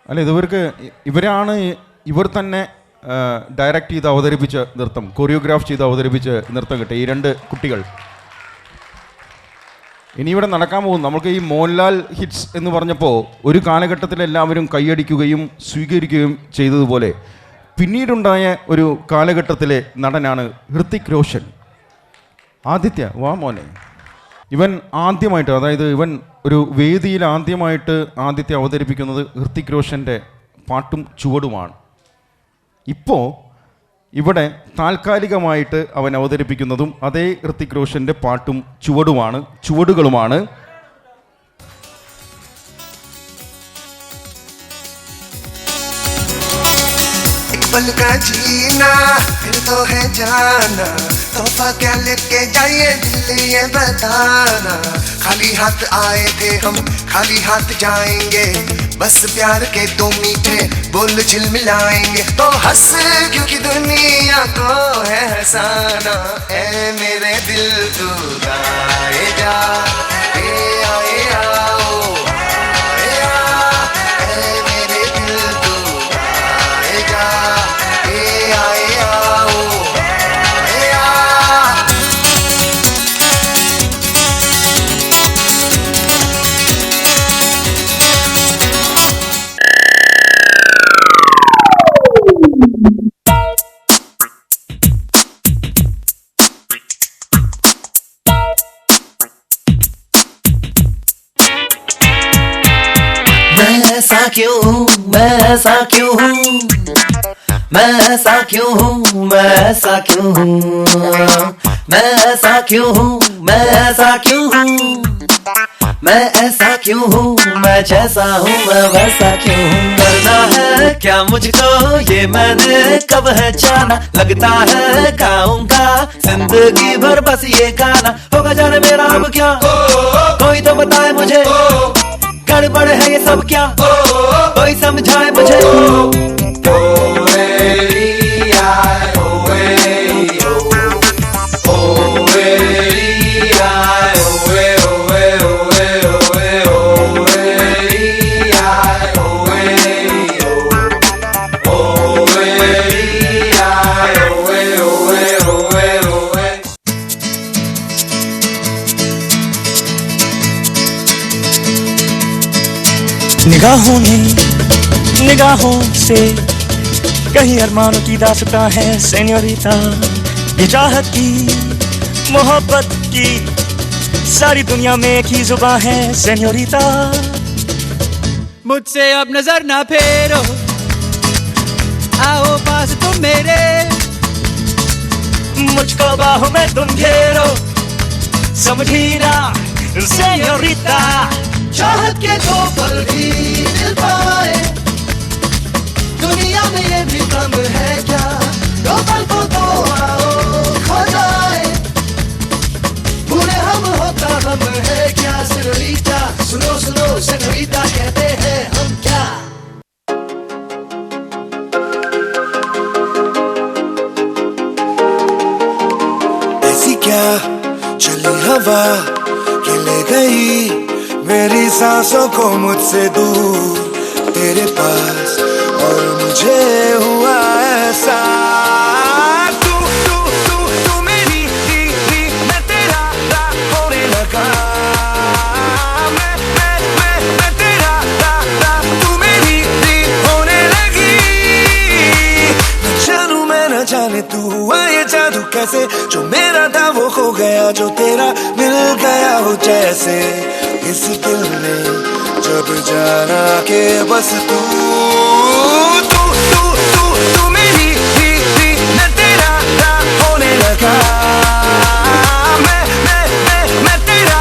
അല്ല ഇവർ തന്നെ ഡയറക്റ്റ് ചെയ്ത് അവതരിപ്പിച്ച നൃത്തം, കൊറിയോഗ്രാഫ് ചെയ്ത് അവതരിപ്പിച്ച നൃത്തം കിട്ടുക ഈ രണ്ട് കുട്ടികൾ. ഇനി ഇവിടെ നടക്കാൻ പോകും. നമുക്ക് ഈ മോഹൻലാൽ ഹിറ്റ്സ് എന്ന് പറഞ്ഞപ്പോൾ ഒരു കാലഘട്ടത്തിൽ എല്ലാവരും കൈയടിക്കുകയും സ്വീകരിക്കുകയും ചെയ്തതുപോലെ പിന്നീടുണ്ടായ ഒരു കാലഘട്ടത്തിലെ നടനാണ് ഹൃത്തിക് റോഷൻ. ആദിത്യ വാ മോനെ. ഇവൻ ആദ്യമായിട്ട്, അതായത് ഇവൻ ഒരു വേദിയിൽ ആദ്യമായിട്ട് ആദിത്യ അവതരിപ്പിക്കുന്നത് ഹൃത്തിക് റോഷൻ്റെ പാട്ടും ചുവടുമാണ്. ഇപ്പോൾ ഇവിടെ താൽക്കാലികമായിട്ട് അവൻ അവതരിപ്പിക്കുന്നതും അതേ ഹൃത്തിക് റോഷൻ്റെ പാട്ടും ചുവടുകളുമാണ്. पल का जीना फिर तो है जाना, तोहफा क्या लेके जाइए दिल ये बताना। खाली हाथ आए थे हम खाली हाथ जाएंगे, बस प्यार के दो मीठे बोल झिलमिलाएंगे। तो हंस क्योंकि दुनिया को है हंसाना, ऐ मेरे दिल तू गाए जा, ए आए आओ आए आ, ऐ मेरे दिल तू गाए जा, ए आए आओ आए आ। मैं ऐसा क्यों हूँ, मैं ऐसा क्यों हूँ, मैं ऐसा क्यों हूँ, मैं ऐसा क्यों हूँ, मैं ऐसा क्यों हूँ, मैं ऐसा क्यों हूँ, मैं ऐसा क्यों हूँ, मैं जैसा हूँ मैं वैसा क्यों हूँ। करना है क्या मुझको ये मैंने कब है जाना, लगता है गाऊंगा जिंदगी भर बस ये गाना। होगा जाने मेरा अब क्या, कोई तो बताए मुझे, गड़बड़ है ये सब क्या, कोई समझाए मुझे। निगाहों से कहीं अरमानों की दास्तां है सेन्योरिटा, ये चाहत की मोहब्बत की सारी दुनिया में एक ही जुबान है सेन्योरिटा। मुझसे अब नजर ना फेरो, आओ पास तुम मेरे, मुझको बाहों में तुम घेरो, समझी ना सेन्योरिटा। चाहत के दो पल भी मिल पाए, दुनिया में ये भी कम है क्या, दो पल को दो आओ खो जाए, पूरे हम होता हम है क्या। सेनोरिटा सुनो सुनो सेनोरिटा कहते हैं हम क्या। ऐसी क्या चली हवा कि ले गई मेरी सांसों को मुझसे दूर तेरे पास, और मुझे हुआ ऐसा तू तू तू तू मेरी थी, मैं तेरा होने लगा, मैं तेरा तू मेरी थी होने लगी। न जानू मैं न जाने तू हुआ ये जादू कैसे, जो मेरा था वो खो गया, जो तेरा मिल गया हो जैसे। इस दिल ने जब जाना के बस तू तू तू तू तू मेरी थी, मैं तेरा होने लगा, मैं तेरा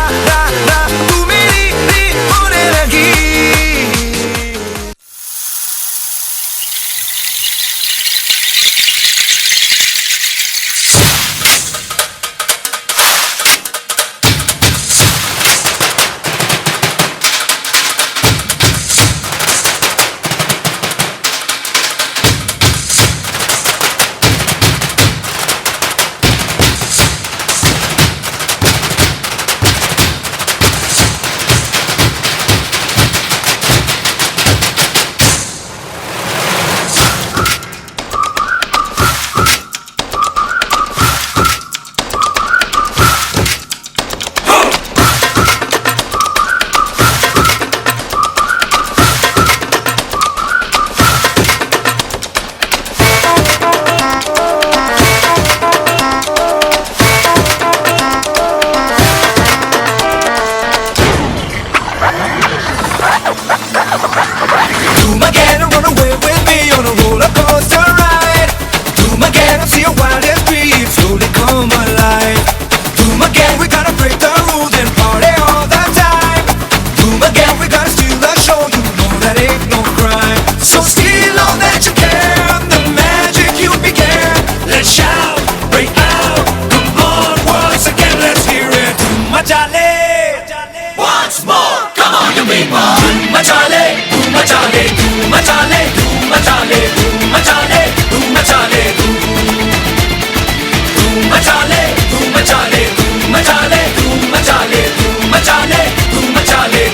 तू मेरी थी होने लगी। So steal all that you can, the magic you began. Let's shout, break out, come on once again, let's hear it. Machale, once more, come on, you mean more. Machale, machale, machale, machale, machale, machale, machale, machale, machale, machale, machale, machale.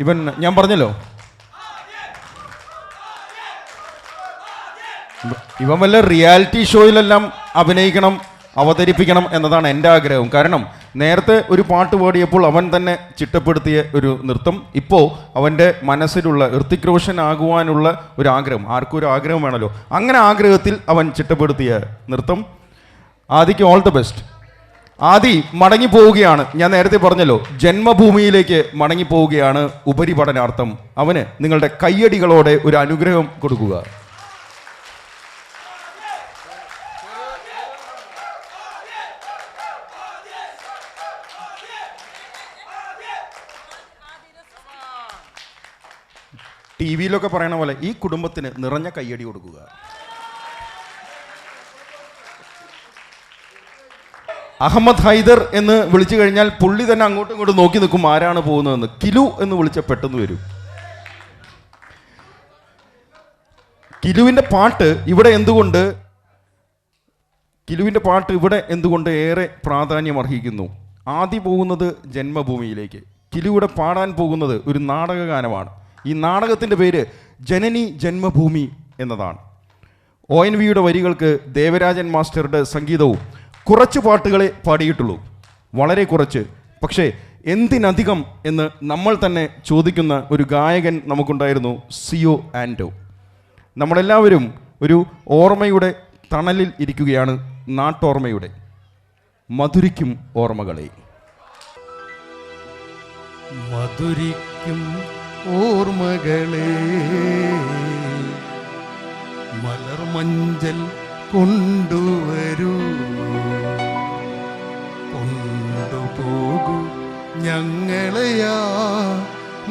ഇവൻ ഞാൻ പറഞ്ഞല്ലോ, ഇവൻ വല്ല reality ഷോയിലെല്ലാം അഭിനയിക്കണം, അവതരിപ്പിക്കണം എന്നതാണ് എൻ്റെ ആഗ്രഹം. കാരണം നേരത്തെ ഒരു പാട്ട് പാടിയപ്പോൾ അവൻ തന്നെ ചിട്ടപ്പെടുത്തിയ ഒരു നൃത്തം, ഇപ്പോൾ അവൻ്റെ മനസ്സിലുള്ള ഋത്തിക് റോഷൻ ആകുവാനുള്ള ഒരു ആഗ്രഹം, ആർക്കും ഒരു ആഗ്രഹം വേണമല്ലോ, അങ്ങനെ ആഗ്രഹത്തിൽ അവൻ ചിട്ടപ്പെടുത്തിയ നൃത്തം. ആദിക്ക് ഓൾ ദ ബെസ്റ്റ്. ആദി മടങ്ങിപ്പോവുകയാണ്, ഞാൻ നേരത്തെ പറഞ്ഞല്ലോ, ജന്മഭൂമിയിലേക്ക് മടങ്ങിപ്പോവുകയാണ് ഉപരിപഠനാർത്ഥം. അവന് നിങ്ങളുടെ കയ്യടികളോടെ ഒരു അനുഗ്രഹം കൊടുക്കുക. ടി വിയിലൊക്കെ പറയണ പോലെ ഈ കുടുംബത്തിന് നിറഞ്ഞ കയ്യടി കൊടുക്കുക. അഹമ്മദ് ഹൈദർ എന്ന് വിളിച്ചു കഴിഞ്ഞാൽ പുള്ളി തന്നെ അങ്ങോട്ടും ഇങ്ങോട്ടും നോക്കി നിൽക്കും ആരാണ് പോകുന്നതെന്ന്. കിലു എന്ന് വിളിച്ച പെട്ടെന്ന് വരും. കിലുവിൻ്റെ പാട്ട് ഇവിടെ എന്തുകൊണ്ട് ഏറെ പ്രാധാന്യം അർഹിക്കുന്നു? ആദ്യം പോകുന്നത് ജന്മഭൂമിയിലേക്ക്, കിലുവിടെ പാടാൻ പോകുന്നത് ഒരു നാടകഗാനമാണ്. ഈ നാടകത്തിൻ്റെ പേര് ജനനി ജന്മഭൂമി എന്നതാണ്. ONVയുടെ വരികൾക്ക് ദേവരാജൻ മാസ്റ്ററുടെ സംഗീതവും. കുറച്ച് പാട്ടുകളെ പാടിയിട്ടുള്ളൂ, വളരെ കുറച്ച്. പക്ഷേ എന്തിനധികം എന്ന് നമ്മൾ തന്നെ ചോദിക്കുന്ന ഒരു ഗായകൻ നമുക്കുണ്ടായിരുന്നു, സിയോ ആൻഡോ. നമ്മളെല്ലാവരും ഒരു ഓർമ്മയുടെ തണലിൽ ഇരിക്കുകയാണ്, നാട്ടോർമ്മയുടെ. മധുരിക്കും ഓർമ്മകളെ, മധുരിക്കും ഓർമ്മകളെ, മലർമഞ്ചൽ കൊണ്ടുവരൂ, കൊണ്ടുപോകൂ ഞങ്ങളെയാ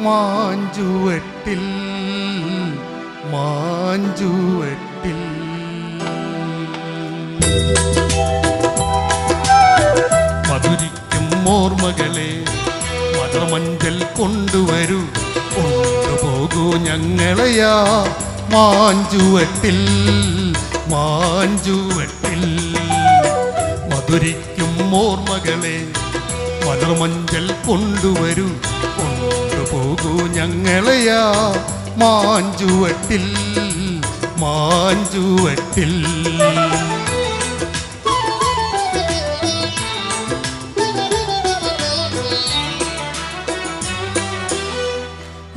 മാഞ്ചുവട്ടിൽ, മാഞ്ചുവട്ടിൽ. മധുരിക്കും ഓർമ്മകളെ, മലർമഞ്ചൽ കൊണ്ടുവരൂ, കൊണ്ടുപോകൂ ഞങ്ങളെയാ മാഞ്ചുവട്ടിൽ, മാഞ്ചുവട്ടിൽ. മധുരിക്കും ഓർമ്മകളെ, മലർമഞ്ചൽ കൊണ്ടുവരൂ, കൊണ്ടുപോകൂ ഞങ്ങളെയാ മാഞ്ചുവട്ടിൽ, മാഞ്ചുവട്ടിൽ.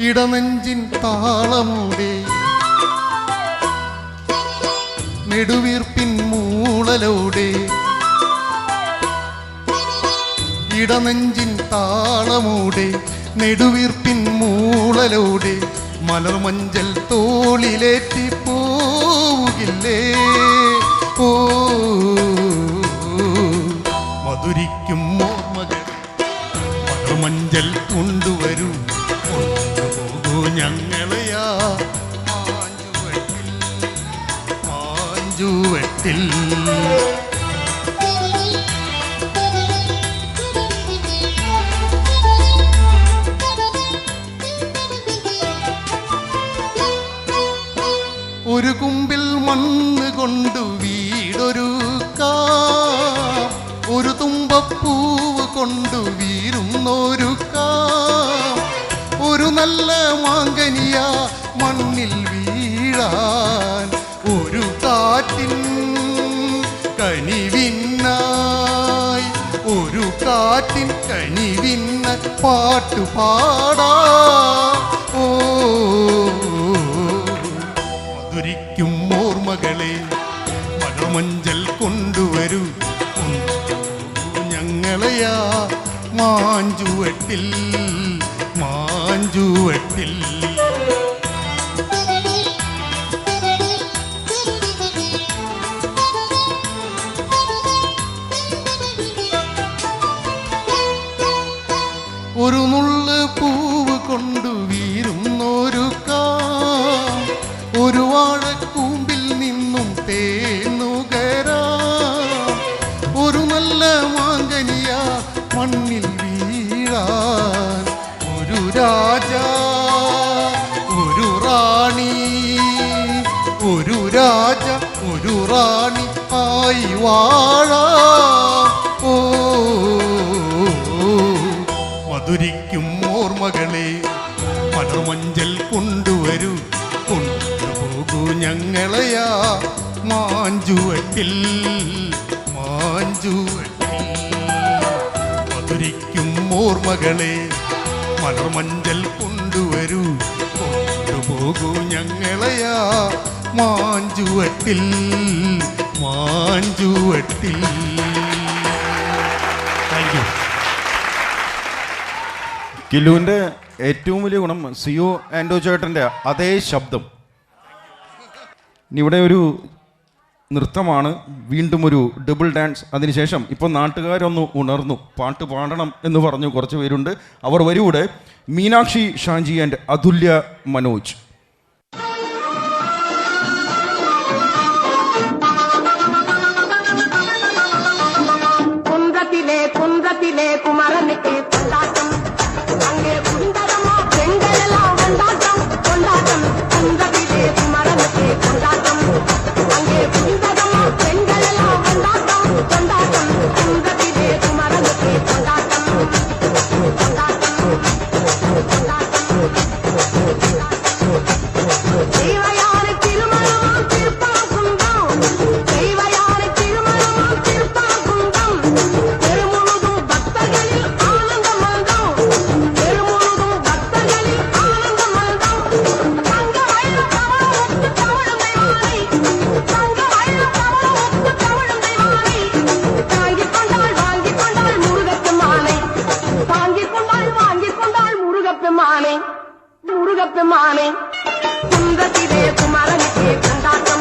ഇടനെഞ്ചിൻ താളമൂടെ, നെടുവീർപ്പിൻ മൂളലോടെ, ഇടനെഞ്ചിൻ താളമൂടെ, നെടുവീർപ്പിൻ മൂളലോടെ, മലർമഞ്ചൽ തോളിലേറ്റി പോവുകില്ലേ, ഓ മധുരിക്കും ഓർമ്മകൾ, മലർമഞ്ചൽ കൊണ്ടുവരൂ, കൊണ്ടുപോകൂ ഞങ്ങളെയാ മാഞ്ചുവട്ടിൽ, മാഞ്ചുവട്ടിൽ. മാഞ്ചുവട്ടിൽ. ഒരു കുമ്പിൽ മണ്ണ് കൊണ്ടു വീടൊരുക്കാം, ഒരു തുമ്പപ്പൂവ് കൊണ്ടു വീരുന്നൊരുക്കാം, ഒരു നല്ല മാങ്കനിയ മണ്ണിൽ വീഴാൻ, ഒരു കാറ്റിൻ കനിവിന്നായി, ഒരു കാറ്റിൻ കനിവിന്ന പാട്ടുപാടാ. ഓ മധുരിക്കും ഓർമ്മകളെ മഴമഞ്ചൽ കൊണ്ടുവരൂ, ഞങ്ങളെയാ മാഞ്ചുവട്ടിൽ മാഞ്ചുവട്ടിൽ. ഒരു നുള്ള് പൂവ് കൊണ്ടു വീരുന്നൊരു കാം, ഒരു വാഴക്കൂമ്പിൽ നിന്നും തേനുകരാം, ഒരു നല്ല മാങ്കനിയ മണ്ണിൽ വീഴാൻ, ഒരു രാജാ ഒരു റാണി, ഒരു രാജ ഒരു റാണി ആയി വാഴാം. ഓ മധുരിക്കും ഓർമ്മകളെ മലർമഞ്ചൽ കൊണ്ടുവരൂ, കൊണ്ടുപോകൂ ഞങ്ങളെയാ മാഞ്ചുവട്ടിൽ മാഞ്ചുവട്ടിൽ. മധുരിക്കും ഓർമ്മകളെ മലർമഞ്ചൽ കൊണ്ടുവരൂ, കൊണ്ടുപോകൂ ഞങ്ങളെയാ മാഞ്ചുവട്ടിൽ മാഞ്ചുവട്ടിൽ. Thank you. കിലുവിൻ്റെ ഏറ്റവും വലിയ ഗുണം സിയോ ആൻഡോ ചേട്ടൻ്റെ അതേ ശബ്ദം. ഇനി ഇവിടെ ഒരു നൃത്തമാണ്, വീണ്ടും ഒരു ഡബിൾ ഡാൻസ്. അതിനുശേഷം ഇപ്പോൾ നാട്ടുകാരൊന്ന് ഉണർന്നു, പാട്ട് പാടണം എന്ന് പറഞ്ഞു കുറച്ച് പേരുണ്ട്. അവർ വരൂടെ മീനാക്ഷി ഷാഞ്ചി ആൻഡ് അതുല്യ മനോജ്. കുന്തത്തിലെ കുമരനുക്ക് കൊണ്ടാട്ടം, അങ്ങേ കുന്തരമോ പെണ്കളെല്ലാം കൊണ്ടാട്ടം കൊണ്ടാട്ടം. കുന്തത്തിലെ കുമരനുക്ക് കൊണ്ടാട്ടം, അങ്ങേ കുന്തരമോ പെണ്കളെല്ലാം കൊണ്ടാട്ടം കൊണ്ടാട്ടം. കുന്തത്തിലെ കുമരനുക്ക് കൊണ്ടാട്ടം കൊണ്ടാട്ടം കൊണ്ടാട്ടം. ദൈവയാരെ തിരുമണമോ തിരുപ്പാകുന്തം, ദൈവയാരെ തിരുമണമോ തിരുപ്പാകുന്തം. പെരുമുഴുതും ഭക്തകളിൽ ആനന്ദമന്തം, പെരുമുഴുതും ഭക്തകളിൽ ആനന്ദമന്തം. തങ്കവള്ള തവളമൊത്ത് തവളും ദൈവാനെ, തങ്കവള്ള തവളമൊത്ത് തവളും ദൈവാനെ. താങ്കിക്കൊണ്ടാൽ വാങ്ങിക്കൊണ്ടാൽ മുരുകപ്പെമാനെ, താങ്കിക്കൊണ്ടാൽ വാങ്ങിക്കൊണ്ടാൽ മുരുകപ്പെമാനെ മുരുകപ്പെമാനെ. കുന്തത്തിലെ കുമരനുക്ക് കൊണ്ടാട്ടം,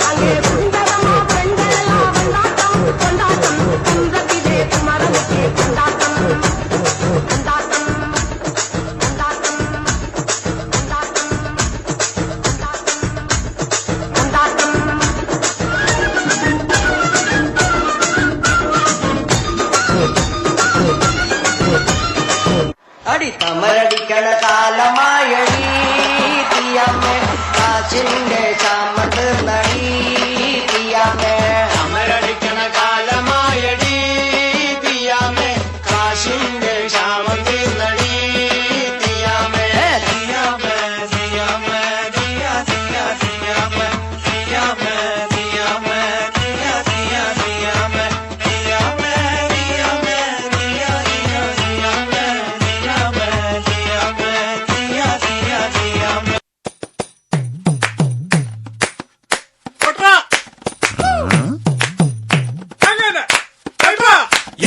അങ്ങേ കുന്തരമോ പെണ്കളെല്ലാം കൊണ്ടാട്ടം കൊണ്ടാട്ടം. കുന്തത്തിലെ കുമരനുക്ക് കൊണ്ടാട്ടം കൊണ്ടാട്ടം കൊണ്ടാട്ടം കൊണ്ടാട്ടം കൊണ്ടാട്ടം. അടി തമരടിക്കണ കാലമായടി തീയാമേ, കാശിന്റെ ചാമത്ത് നടി തീയാമേ. തമരടിക്കണ കാലമായടി തീയാമേ, കാശിന്റെ ചാമത്ത് നടി തീയാമേ. തീയാമേ തീയാമേ തീയാ തീയാ തീയാമേ, തീയാമേ തീയാമേ തീയാ തീയാ തീയാമേ, തീയാമേ തീയാമേ തീയാ തീയാ തീയാമേ, തീയാമേ തീയാമേ തീയാ തീയാ തീയാമേ.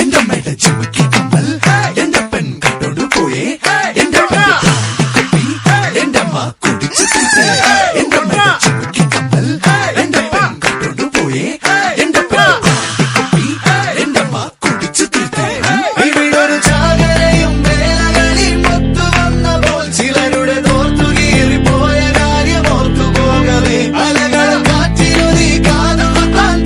എന്റെ മേട ചുമക്കി കമ്മൽ എന്റെ പെൺ കട്ടോട് പോയേ, എന്റെ എന്റെ അമ്മ കുടിച്ചു തീർത്തേ. എന്റെ മേട ചുമക്കി കമ്മൽ എന്റെ പെൺ കട്ടോട് പോയേ, എന്റെ എന്റെ അമ്മ കുടിച്ചു തീർത്തേ. ഇവിടൊരു ചാകരയും വേലകളി മൊത്തു വന്നപ്പോൾ ചിലരുടെ തോർത്തുകീറി പോയ കാര്യം ഓർത്തു പോകവേ, അലകളും കാറ്റിലൊരി കാതുകുത്താൻ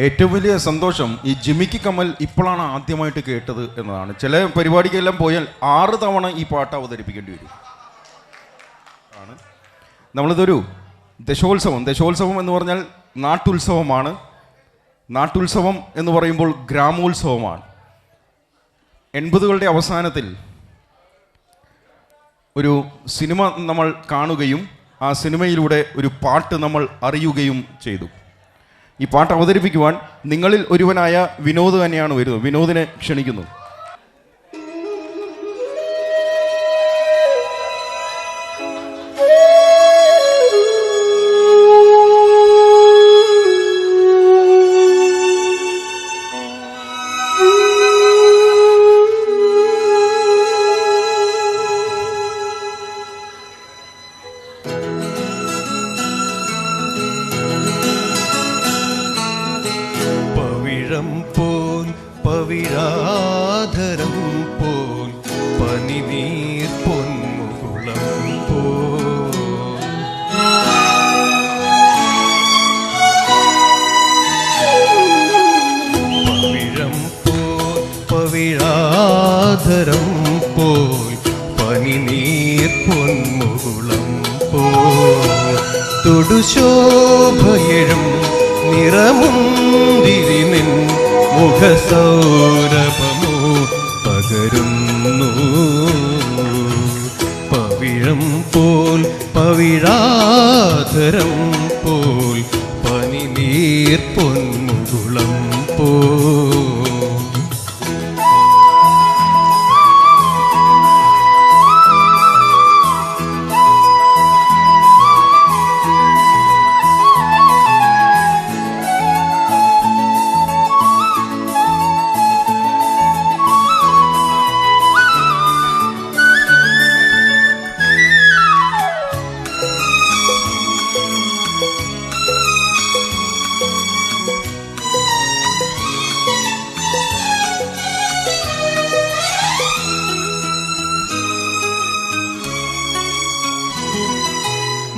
ഏറ്റവും വലിയ സന്തോഷം ഈ ജിമിക്കി കമ്മൽ ഇപ്പോഴാണ് ആദ്യമായിട്ട് കേട്ടത് എന്നതാണ്. ചില പരിപാടിക്കെല്ലാം പോയാൽ 6 തവണ ഈ പാട്ട് അവതരിപ്പിക്കേണ്ടി വരും. നമ്മളിതൊരു ദശോത്സവം എന്ന് പറഞ്ഞാൽ നാട്ടുത്സവമാണ്. നാട്ടുത്സവം എന്ന് പറയുമ്പോൾ ഗ്രാമോത്സവമാണ്. 80കളുടെ അവസാനത്തിൽ ഒരു സിനിമ നമ്മൾ കാണുകയും ആ സിനിമയിലൂടെ ഒരു പാട്ട് നമ്മൾ അറിയുകയും ചെയ്തു. ഈ പാട്ട് അവതരിപ്പിക്കുവാൻ നിങ്ങളിൽ ഒരുവനായ വിനോദ് തന്നെയാണ് വരുന്നത്. വിനോദിനെ ക്ഷണിക്കുന്നു. പവിഴാധരം പോൽ പനിനീർ പൊന്മുകുളം പോൽ പവിഴം പോൽ പവിഴാധരം പോൽ പനിനീർ പൊന്മുകുളം പോൽ തൊടുശോഭയഴും നിറമുന്തിരിനിൻ മുഖസൗരഭമോ പകരുന്നു. പവിഴം പോൽ പവിഴാധരം പോൽ പനിനീർ പൊന്മുകുളം പോൽ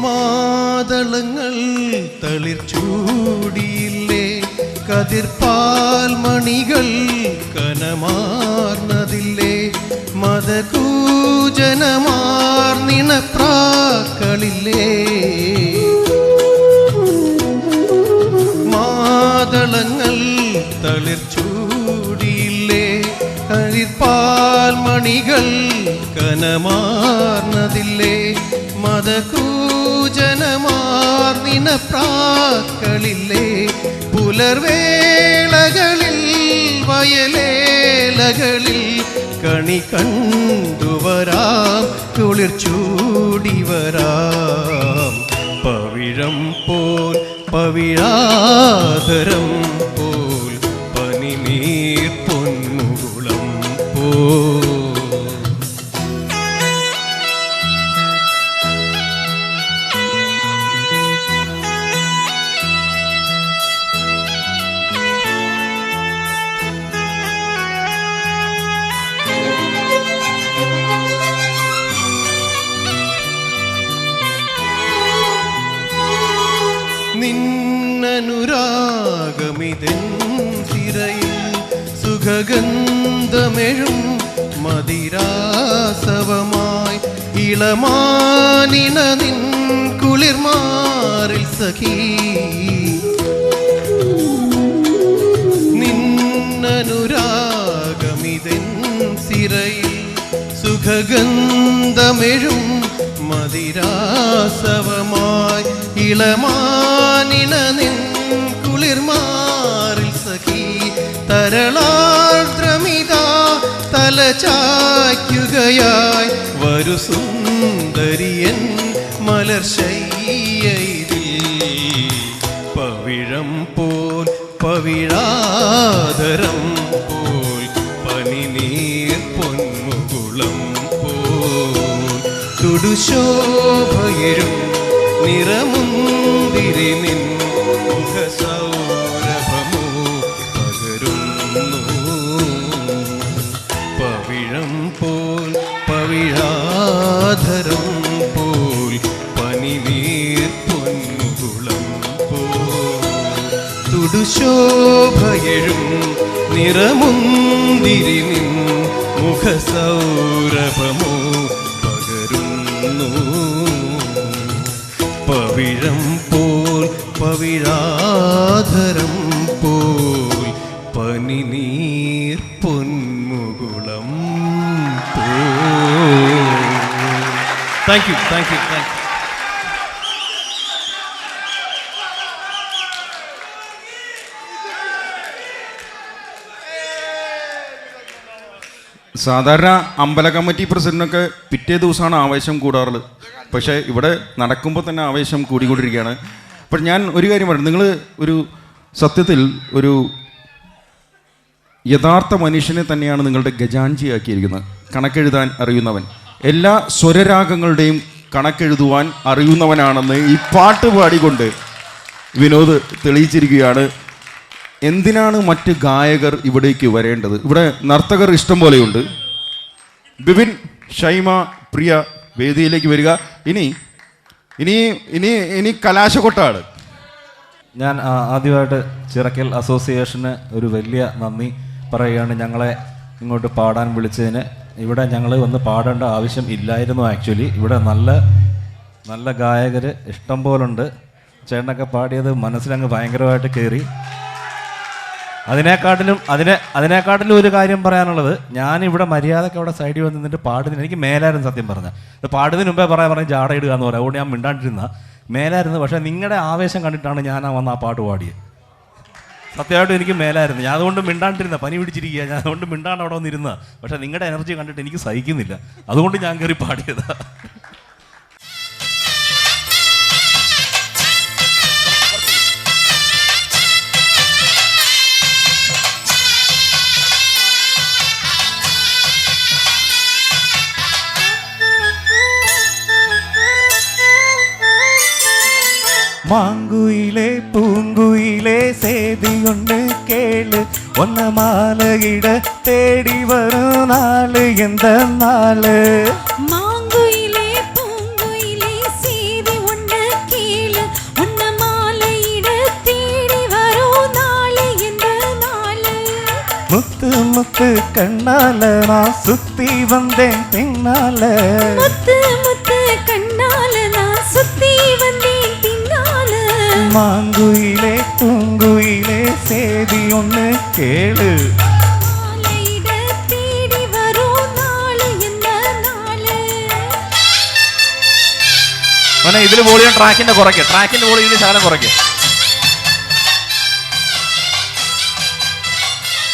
മാതളങ്ങൾ തളിർ ചൂടിയില്ലേ, കതിർപ്പാൽ മണികൾ കനമാർന്നതില്ലേ, മതകൂജനമാർന്നിണപ്രാക്കളില്ലേ. മാതളങ്ങൾ തളിർ ചൂടിയില്ലേ, കതിർപ്പാൽ മണികൾ കനമാർന്നതില്ലേ, മതകൂജനമാർന്നിണപ്രാക്കളില്ലേ. പുലർവേളകളിൽ വയലേലകളിൽ കണി കണ്ടുവരാം, കുളിർ ചൂടിവരാം. പവിഴം പോൽ പവിഴാധരം പോൽ പനിനീർ പൊന്മുകുളം പോൽ. നിന്നനുരാഗമിതൻ തിരയിൽ സുഖഗന്ധമെഴും മതിരാസവമായി ഇളമാനിന നിൻ കുളിർമാറിൽ സഖീ. നിന്നനുരാഗമിതൻ തിരയിൽ സുഖഗന്ധമെഴും മതിരാസവമായി ഇളമാനിന നിൻ കുളിർമാറിൽ സഖി. തരളാർദ്രമിതാ തലചായ്ക്കുകയായി വരു സുന്ദരിയൻ മലർശയ്യയിൽ. പവിഴം പോൽ പവിഴാധരം പോൽ പനിനീർ പൊന്മുകുളം പോൽ തുടുശോഭയരും നിറമുന്തിരി നിൻ മുഖസൗരഭമോ പകരുന്നു. പവിഴം പോൽ പവിഴാ പവിഴാധരം പോൽ പനിനീർ പൊൻകുളം തുടുശോഭയഴും നിറമുന്തിരി നിൻ മുഖസൗരഭമോ പകരുന്നു പവിഴം പോൽ പവിഴാധരം പോൽ പനിനീർ പൊന്മുകുളം thank you thank you thank you. സാധാരണ അമ്പല കമ്മിറ്റി പ്രസിഡന്റൊക്കെ പിറ്റേ ദിവസമാണ് ആവേശം കൂടാറുള്ളത്. പക്ഷേ ഇവിടെ നടക്കുമ്പോൾ തന്നെ ആവേശം കൂടിക്കൊണ്ടിരിക്കുകയാണ്. അപ്പോൾ ഞാൻ ഒരു കാര്യം പറഞ്ഞു, നിങ്ങൾ ഒരു സത്യത്തിൽ ഒരു യഥാർത്ഥ മനുഷ്യനെ തന്നെയാണ് നിങ്ങളുടെ ഗജാഞ്ചിയാക്കിയിരിക്കുന്നത്. കണക്കെഴുതാൻ അറിയുന്നവൻ, എല്ലാ സ്വരരാഗങ്ങളുടെയും കണക്കെഴുതുവാൻ അറിയുന്നവനാണെന്ന് ഈ പാട്ട് പാടിക്കൊണ്ട് വിനോദ് തെളിയിച്ചിരിക്കുകയാണ്. എന്തിനാണ് മറ്റ് ഗായകർ ഇവിടേക്ക് വരേണ്ടത്? ഇവിടെ നർത്തകർ ഇഷ്ടം പോലെയുണ്ട്. ബിപിൻ, ഷൈമ, പ്രിയ വേദിയിലേക്ക് വരിക. ഇനി ഇനി ഇനി ഇനി കലാശക്കൊട്ടാണ്. ഞാൻ ആദ്യമായിട്ട് ചിറക്കൽ അസോസിയേഷന് ഒരു വലിയ നന്ദി പറയുകയാണ്. ഞങ്ങളെ ഇങ്ങോട്ട് പാടാൻ വിളിച്ചതിന്. ഇവിടെ ഞങ്ങൾ വന്ന് പാടേണ്ട ആവശ്യം ഇല്ലായിരുന്നു. ആക്ച്വലി ഇവിടെ നല്ല നല്ല ഗായകർ ഇഷ്ടം പോലുണ്ട്. ചേട്ടനൊക്കെ പാടിയത് മനസ്സിലങ്ങ് ഭയങ്കരമായിട്ട് കയറി. അതിനേക്കാട്ടിലും ഒരു കാര്യം പറയാനുള്ളത്, ഞാനിവിടെ മര്യാദയ്ക്ക് അവിടെ സൈഡിൽ വന്ന് നിന്നിട്ട് പാടുന്നതിന് എനിക്ക് മേലായിരുന്നു. സത്യം പറഞ്ഞാൽ പാടുന്നതിന് മുമ്പേ പറഞ്ഞ് ജാട ഇടുക എന്ന് പറയാം. അതുകൊണ്ട് ഞാൻ മിണ്ടാണ്ടിരുന്ന മേലായിരുന്നു. പക്ഷേ നിങ്ങളുടെ ആവേശം കണ്ടിട്ടാണ് ഞാൻ വന്ന് ആ പാട്ട് പാടിയത്. സത്യമായിട്ടും എനിക്ക് മേലായിരുന്നു. ഞാൻ അതുകൊണ്ട് മിണ്ടാണ്ടിരുന്ന, പനി പിടിച്ചിരിക്കുക, ഞാൻ അതുകൊണ്ട് മിണ്ടാണ്ട് അവിടെ വന്നിരുന്ന. പക്ഷേ നിങ്ങളുടെ എനർജി കണ്ടിട്ട് എനിക്ക് സഹിക്കുന്നില്ല. അതുകൊണ്ട് ഞാൻ കയറി പാടിയതാണ്. മാങ്കുയിലെ പൂങ്കുയിലെ சேதியொன்று கேளு ஒன்ன மாலையிட தேடி வரும் நாளு எந்த நாளு மாங்குயிலே பூங்குயிலே சேதி ஒன்று கேளு ஒன்ன மாலையிட தேடி வரும் நாளு எந்த நாளு முத்து முத்து கண்ணால நான் சுத்தி வந்தேன் பின்னால முத்து முத்து கண்ணால நான் சுத்தி வந்தேன் மாங்குயிலே பூங்குயிலே சேதி ஒன்று கேளு மாலையிட தேடி வரும் நாளு எந்த நாளு. ഇതിൽ വോളിയം ട്രാക്കിന്റെ വോളിയം ശകലം കുറയ്ക്കുക.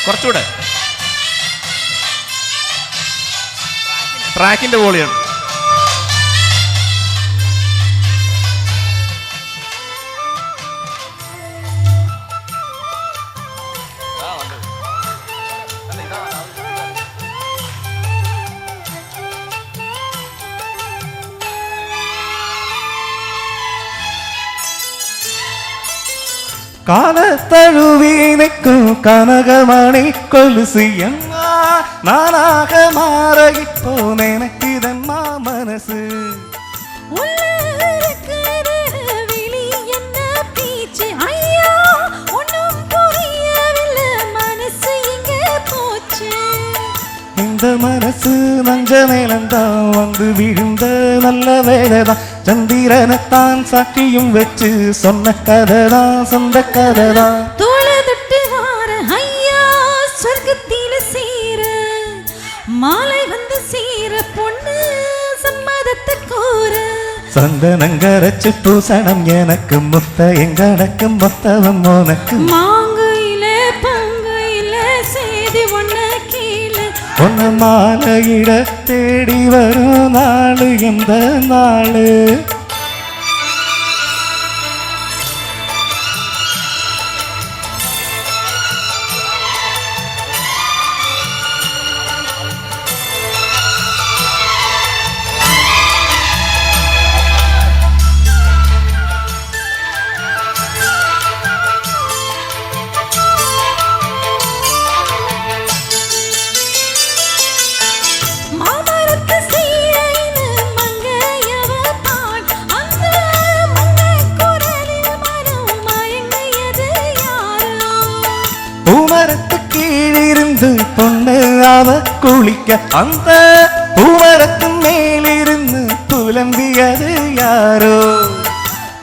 കുറച്ചുകൂടെ ട്രാക്കിന്റെ വോളിയം. காலத்தழுவி நிற்கும் கனகமணி கொலுசு எம்மா நானாக மாற இப்போ நினைக்குதம்மா மனசு இந்த மனசு நஞ்ச மேலந்தான் வந்து விழுந்த நல்ல வேலைதான். சந்திரனைத்தான் சாட்சியும் வச்சு சொன்ன கதைதான், சொந்த கதைதான். தோளதொட்டு வார ஐயா சொர்க்கத்தில சேர மாலை வந்து சேர பொண்ணு சம்மதத்தை கோர சந்தனங்கரைச்சு பூசணம் எனக்கு முத்த எங்கனக்கு மொத்தவம் உனக்கு மாங்குயிலே பங்குயிலே சேதி ஒன்று கீழே ஒன்னு மாலையிட தேடி வரும் நாளு எந்த நாளு. மாமரத்து சீரையில കുളിക്ക അന്ത പൂമരത്തിൻ മേലിരുന്ന് പുലമ്പിയത് യാരോ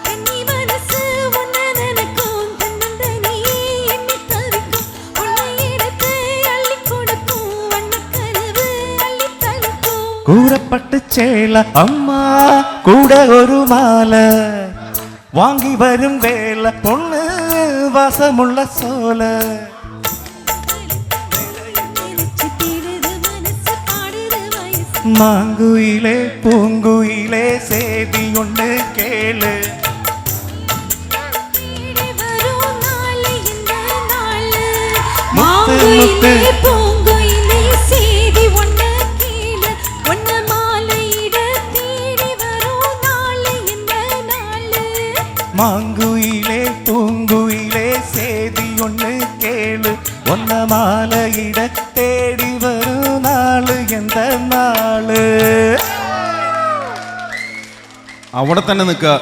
கன்னி மனசு உன்னை நினைக்கும் தன்னந்தனியே எண்ணி தவிக்கும் உன்னை எடுத்து அள்ளி கொடுக்கும் வண்ணக்கனவு அள்ளி தழுக்கும் കൂറപ്പട്ട് ചേല അമ്മ കൂടെ ഒരു മാല വാങ്ങി വരും വേല പൊണ്ണ് വാസമുള്ള സോല தேடுது மனசு பாடுது வயசு മാങ്കുയിലെ പൂങ്കുയിലെ സേതിയുണ്ട് കേള് தேடி வரும் நாளை இந்த நாளு முத்து, மாங்குயிலே முத்து. பூங்குயிலே சேதி ஒண்ணு கீழே ஒண்ணு மாலையிட தேடி வரும் நாளை இந்த நாளு മാങ്കുയിലെ പൂങ്കുയിലെ സേതിയൊന്ന് കേള് ഒന്ന മാലയിട തേടി വരും നാള് എന്ത നാള് അവിടെ തന്നെ നിൽക്കുക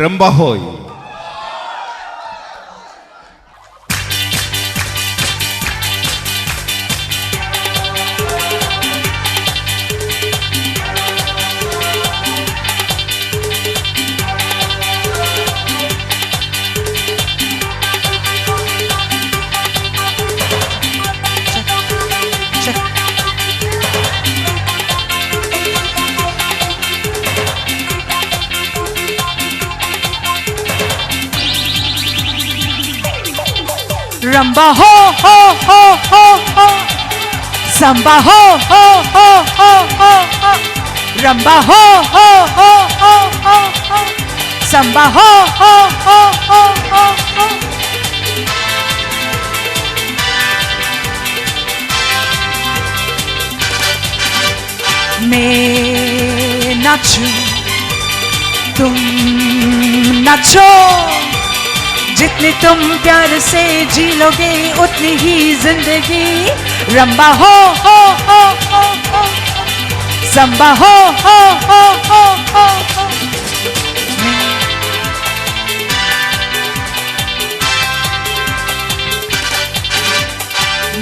രംബഹോയ്. Rumba ho ho ho ho ho, samba ho ho ho ho ho ho, rumba ho ho ho ho ho ho, samba ho ho ho ho ho ho. मैं नाचूं तुम नाचो जितनी तुम प्यार से जी लोगे उतनी ही जिंदगी रंबा हो हो हो हो हो संबा हो हो हो हो हो हो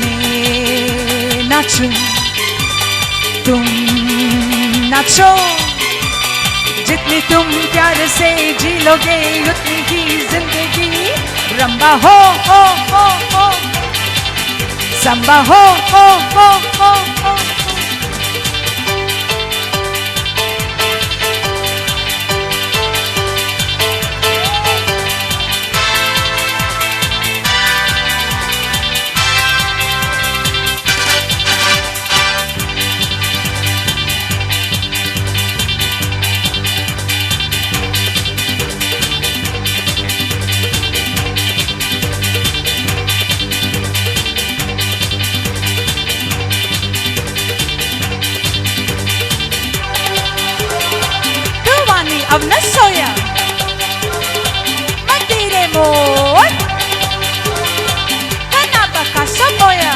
मैं नाचूं तुम नाचो जितनी तुम प्यार से जी लोगे उतनी ही जिंदगी रंबा हो हो हो हो संबा हो हो हो हो हो अब न सोया मंदिरे मोर kenapa kau semboya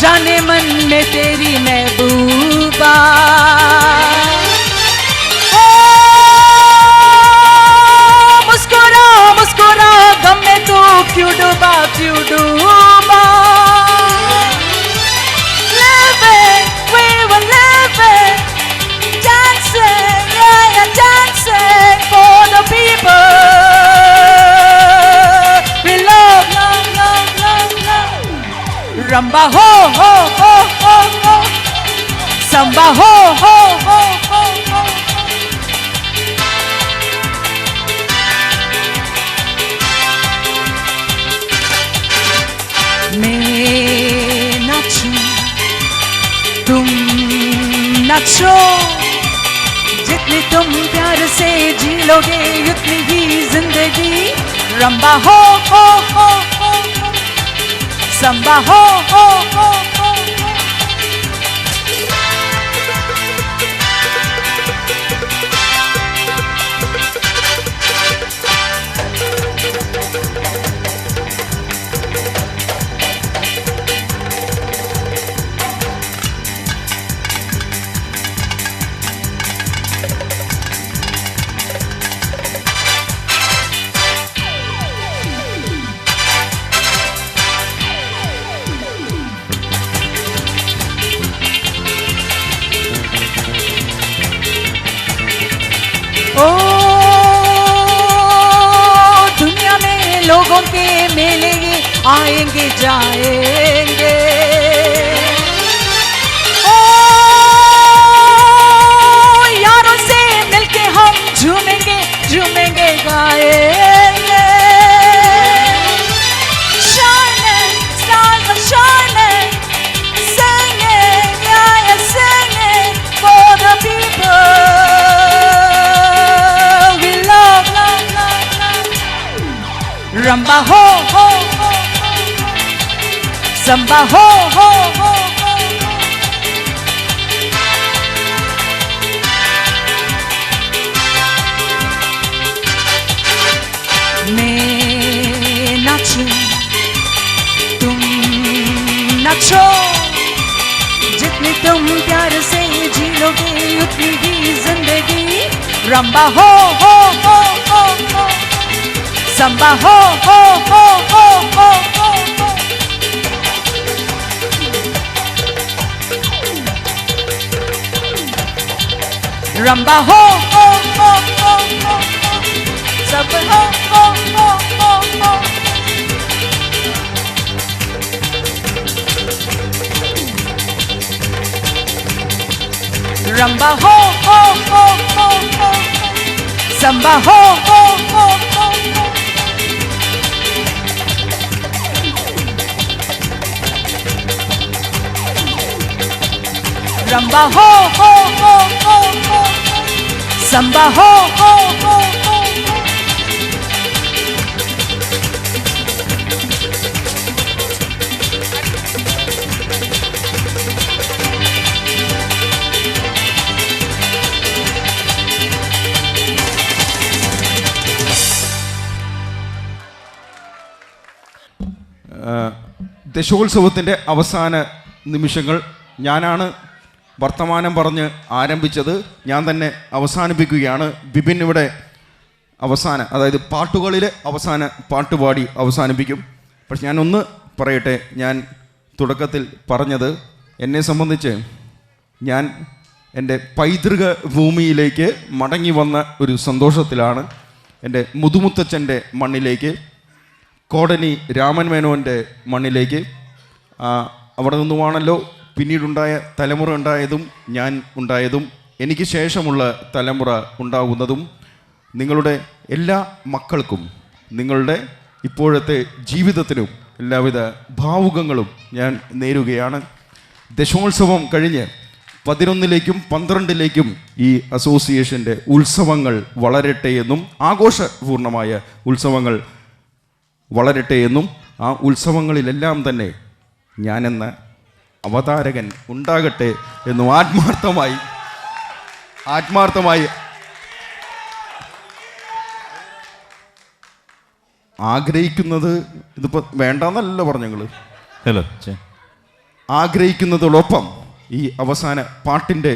जाने मन में तेरी महबूबा ओ मुस्कुरा मुस्कुरा गम में तू क्यों डूबा Live it, we will live it, dancing, yeah, yeah, dancing for the people we love, love, love, love, love. Ramba ho ho ho ho ho, samba ho ho ho ho ho. मैं नाचूं तुम नाचो जितनी तुम प्यार से जी लोगे उतनी ही जिंदगी रंबा हो हो हो हो संबा हो हो हो हो हो Rumba ho ho ho, samba ho ho ho. मैं नाचूं, तुम नाचो, जितनी तुम प्यार से जी लोगे उतनी ही जिंदगी. रंबा हो हो हो हो हो, संबा हो हो हो हो हो हो हो. रंबा हो हो हो हो हो, सब हो हो हो हो हो. Rumba ho ho ho ho ho, samba ho ho ho ho ho. Rumba ho ho ho ho ho, samba ho ho ho ho ho. ദശോത്സവത്തിൻ്റെ അവസാന നിമിഷങ്ങൾ ഞാനാണ് വർത്തമാനം പറഞ്ഞ് ആരംഭിച്ചത്, ഞാൻ തന്നെ അവസാനിപ്പിക്കുകയാണ്. ബിപിൻ ഇവിടെ അതായത് പാട്ടുകളിലെ അവസാന പാട്ടുപാടി അവസാനിപ്പിക്കും. പക്ഷെ ഞാനൊന്ന് പറയട്ടെ, ഞാൻ തുടക്കത്തിൽ പറഞ്ഞത് എന്നെ സംബന്ധിച്ച് ഞാൻ എൻ്റെ പൈതൃക ഭൂമിയിലേക്ക് മടങ്ങി വന്ന ഒരു സന്തോഷത്തിലാണ്. എൻ്റെ മുതുമുത്തച്ഛൻ്റെ മണ്ണിലേക്ക്, കോടനി രാമൻ മേനോൻ്റെ മണ്ണിലേക്ക്. അവിടെ നിന്നുമാണല്ലോ പിന്നീടുണ്ടായ തലമുറ ഉണ്ടായതും ഞാൻ ഉണ്ടായതും എനിക്ക് ശേഷമുള്ള തലമുറ ഉണ്ടാകുന്നതും. നിങ്ങളുടെ എല്ലാ മക്കൾക്കും നിങ്ങളുടെ ഇപ്പോഴത്തെ ജീവിതത്തിനും എല്ലാവിധ ഭാവുകങ്ങളും ഞാൻ നേരുകയാണ്. ദശോത്സവം കഴിഞ്ഞ് 11ലേക്കും 12ലേക്കും ഈ അസോസിയേഷൻ്റെ ഉത്സവങ്ങൾ വളരട്ടെ എന്നും ആഘോഷപൂർണമായ ഉത്സവങ്ങൾ വളരട്ടെ എന്നും ആ ഉത്സവങ്ങളിലെല്ലാം തന്നെ ഞാനെന്ന അവതാരകൻ ഉണ്ടാകട്ടെ എന്നും ആത്മാർത്ഥമായി ആഗ്രഹിക്കുന്നത്. ഇതിപ്പോൾ വേണ്ടെന്നല്ല പറഞ്ഞങ്ങൾ, ആഗ്രഹിക്കുന്നതോടൊപ്പം ഈ അവസാന പാട്ടിൻ്റെ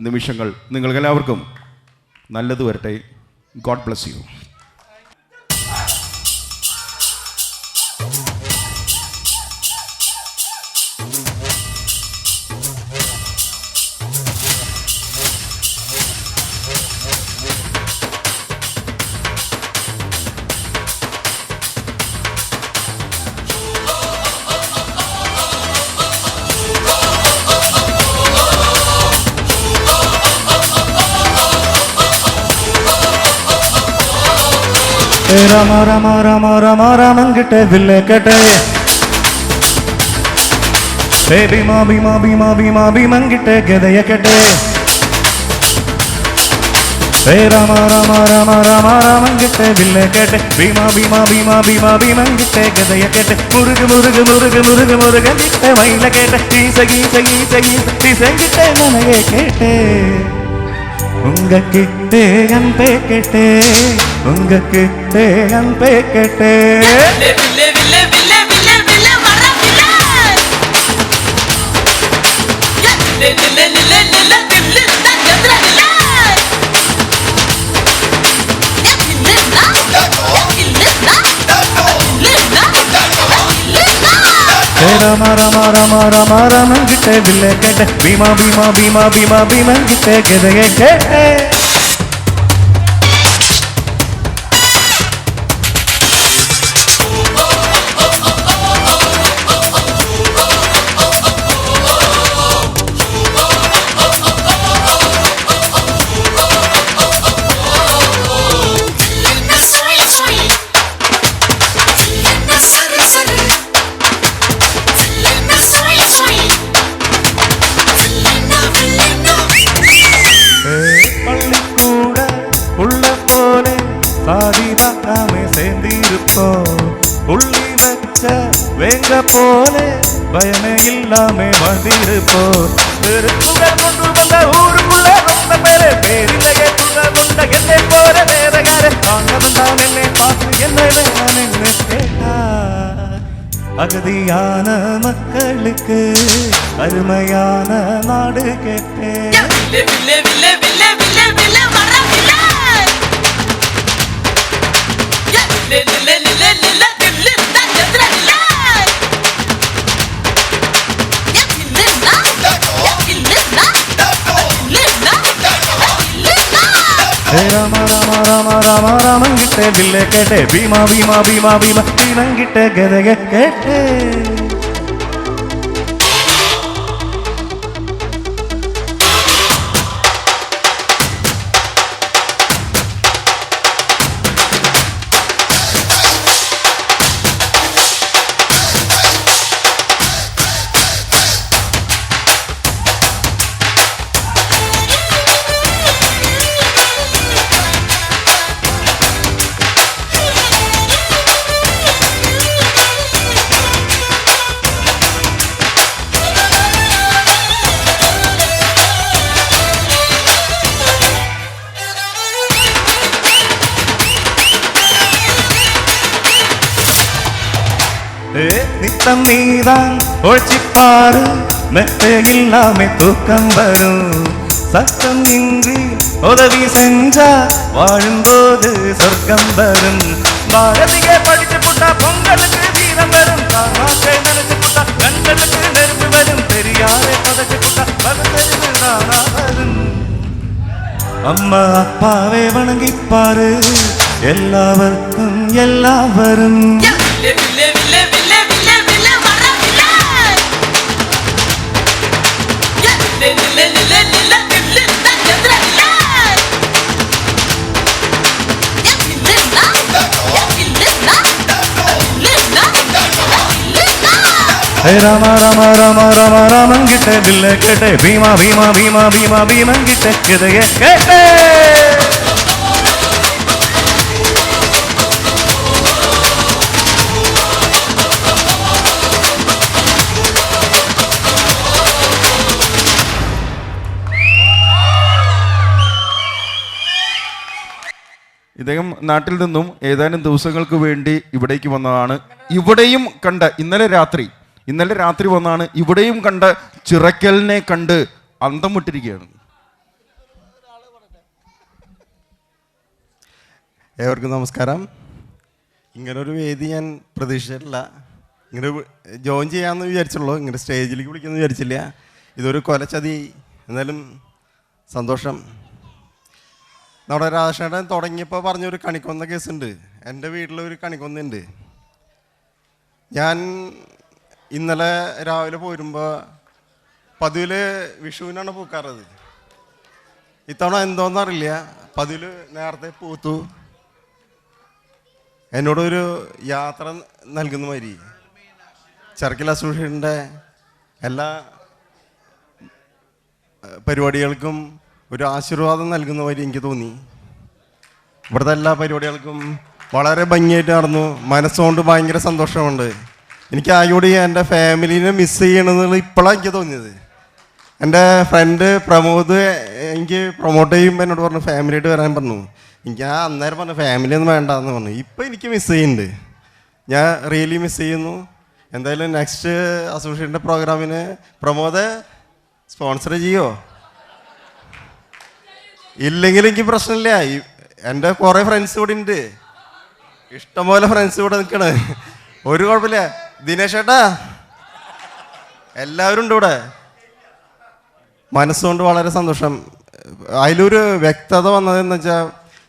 നിമിഷങ്ങൾ നിങ്ങൾക്കെല്ലാവർക്കും നല്ലത് വരട്ടെ. God bless you. Rama Rama Rama Rama രാമൻകിട്ടെ വില്ലേക്കട്ടെ, ഭീമ ഭീമ ഭീമ ഭീമ ഭീമൻകിട്ടെ ഗതയക്കട്ടെ. രാമ രാമ രാമ രാമ രാമൻകിട്ടെ വില്ലേക്കട്ടെ, ഭീമ ഭീമ ഭീമ ഭീമ ഭീമൻകിട്ടെ ഗതയക്കട്ടെ. മുറുക് മുറുക് മുറുക് മുറുക് മുറുകൻകിട്ടെ മയിലക്കട്ടെ, ഗീസ ഗീസ ഗീസ ഗീസ ഗീസൻകിട്ടെ മനകെ കേട്ടെ. ഉങ്കക്കിട്ടേ അൻപേക്കട്ടെ, ഉങ്കക്കിട്ടേ അൻപേക്കട്ടെ. രാമ രാമ രാമ രാമ രാമൻകിട്ടെ വില്ലേക്കട്ടെ, ഭീമ ഭീമ ഭീമ ഭീമ ഭീമൻകിട്ടെ ഗതയക്കട്ടെ. பள்ளிக்கூட உள்ள போலே பாதி பார்க்காம சேர்ந்திருப்போம். உள்ளி வச்ச வேங்க போல பயமே இல்லாம வந்திருப்போ திருக்குறள் கொண்டு வந்த ஊருக்குள்ள ரொம்ப பேரு பேரிலையே துள்ள கொண்ட என்னை போல வேற யாரு ஆண்டவன் தான் என்னை பார்த்து என்ன வேணும் என்று கேட்டார் அகதியான மக்களுக்கு அருமையான நாடு கேட்டேன் ராம ராம ராம ராம ராமங்கிட்ட வில்ல கேட்டே பீமா பீமா பீமா பீமா பீமங்கிட்ட கதைய கேட்டே நித்தம் நீதான் ஒழிச்சிப்பாரு மெத்த இல்லாம தூக்கம் வரும் சத்தம் இன்றி உதவி செஞ்சா வாழும்போது சொர்க்கம் வரும் பாரதிய படிச்சு புட்டா பொங்கலுக்கு வீரம் வரும் காமாக்கை நினைச்சு புட்டா கண்களுக்கு நெருப்பு வரும் பெரியாரை பதச்சு புட்டா பகுத்தறிவு தானா வரும் அம்மா அப்பாவை வணங்கிப்பாரு எல்லாവർക്കും எல்லாம் வரும் ராம ராம ராம ராம ராமங்கிட்ட வில்ல கேட்டே பீமா பீமா பீமா பீமா பீமங்கிட்ட கதைய கேட்டே ഇദ്ദേഹം നാട്ടിൽ നിന്നും ഏതാനും ദിവസങ്ങൾക്ക് വേണ്ടി ഇവിടേക്ക് വന്നതാണ്. ഇവിടെയും കണ്ട ഇന്നലെ രാത്രി വന്നാണ് ഇവിടെയും കണ്ട ചിറക്കലിനെ കണ്ട് അന്തം വിട്ടിരിക്കുകയാണ്. ഏവർക്കും നമസ്കാരം. ഇങ്ങനൊരു വേദി ഞാൻ പ്രതീക്ഷിച്ചിട്ടില്ല. ഇങ്ങനെ ജോയിൻ ചെയ്യാമെന്ന് വിചാരിച്ചുള്ളൂ, ഇങ്ങനെ സ്റ്റേജിലേക്ക് വിളിക്കുമെന്ന് വിചാരിച്ചില്ല. ഇതൊരു കൊലച്ചതി. എന്നാലും സന്തോഷം. നമ്മുടെ രാധാകൃഷ്ണൻ തുടങ്ങിയപ്പോൾ പറഞ്ഞൊരു കണിക്കൊന്ന കേസുണ്ട്. എൻ്റെ വീട്ടിലൊരു കണിക്കൊന്നുണ്ട്. ഞാൻ ഇന്നലെ രാവിലെ പോരുമ്പോൾ പതിവിൽ വിഷുവിനാണ് പൂക്കാറത്. ഇത്തവണ എന്തോന്നറിയില്ല, പതിവിൽ നേരത്തെ പൂത്തു. എന്നോടൊരു യാത്ര നൽകുന്ന മാതിരി ചെർക്കിൽ അസോസിയേഷൻ്റെ എല്ലാ പരിപാടികൾക്കും ഒരു ആശീർവാദം നൽകുന്ന മാതിരി എനിക്ക് തോന്നി. ഇവിടുത്തെ എല്ലാ പരിപാടികൾക്കും വളരെ ഭംഗിയായിട്ട് നടന്നു. മനസ്സുകൊണ്ട് ഭയങ്കര സന്തോഷമുണ്ട്. എനിക്ക് ആയോടി എൻ്റെ ഫാമിലീനെ മിസ് ചെയ്യണമെന്നുള്ള ഇപ്പോഴാണ് എനിക്ക് തോന്നിയത്. എൻ്റെ ഫ്രണ്ട് പ്രമോദ് എനിക്ക് പ്രൊമോട്ട് ചെയ്യുമ്പോൾ എന്നോട് പറഞ്ഞു ഫാമിലിയായിട്ട് വരാൻ പറഞ്ഞു. എനിക്ക് അന്നേരം പറഞ്ഞു ഫാമിലി ഒന്നും വേണ്ടെന്ന് പറഞ്ഞു. ഇപ്പം എനിക്ക് മിസ് ചെയ്യുന്നുണ്ട്, ഞാൻ റിയലി മിസ് ചെയ്യുന്നു. എന്തായാലും നെക്സ്റ്റ് അസോസിയേഷൻ്റെ പ്രോഗ്രാമിന് പ്രമോദ് സ്പോൺസർ ചെയ്യുമോ? ഇല്ലെങ്കിൽ എനിക്ക് പ്രശ്നമില്ല. എൻ്റെ കുറേ ഫ്രണ്ട്സ് ഇവിടെ ഉണ്ട്, ഇഷ്ടംപോലെ ഫ്രണ്ട്സ് ഇവിടെ നിൽക്കണേ, ഒരു കുഴപ്പമില്ല. ദിനേശ് ചേട്ടാ എല്ലാവരും ഉണ്ട് ഇവിടെ. മനസ്സുകൊണ്ട് വളരെ സന്തോഷം. അതിലൊരു വ്യക്തത വന്നതെന്ന് വെച്ചാൽ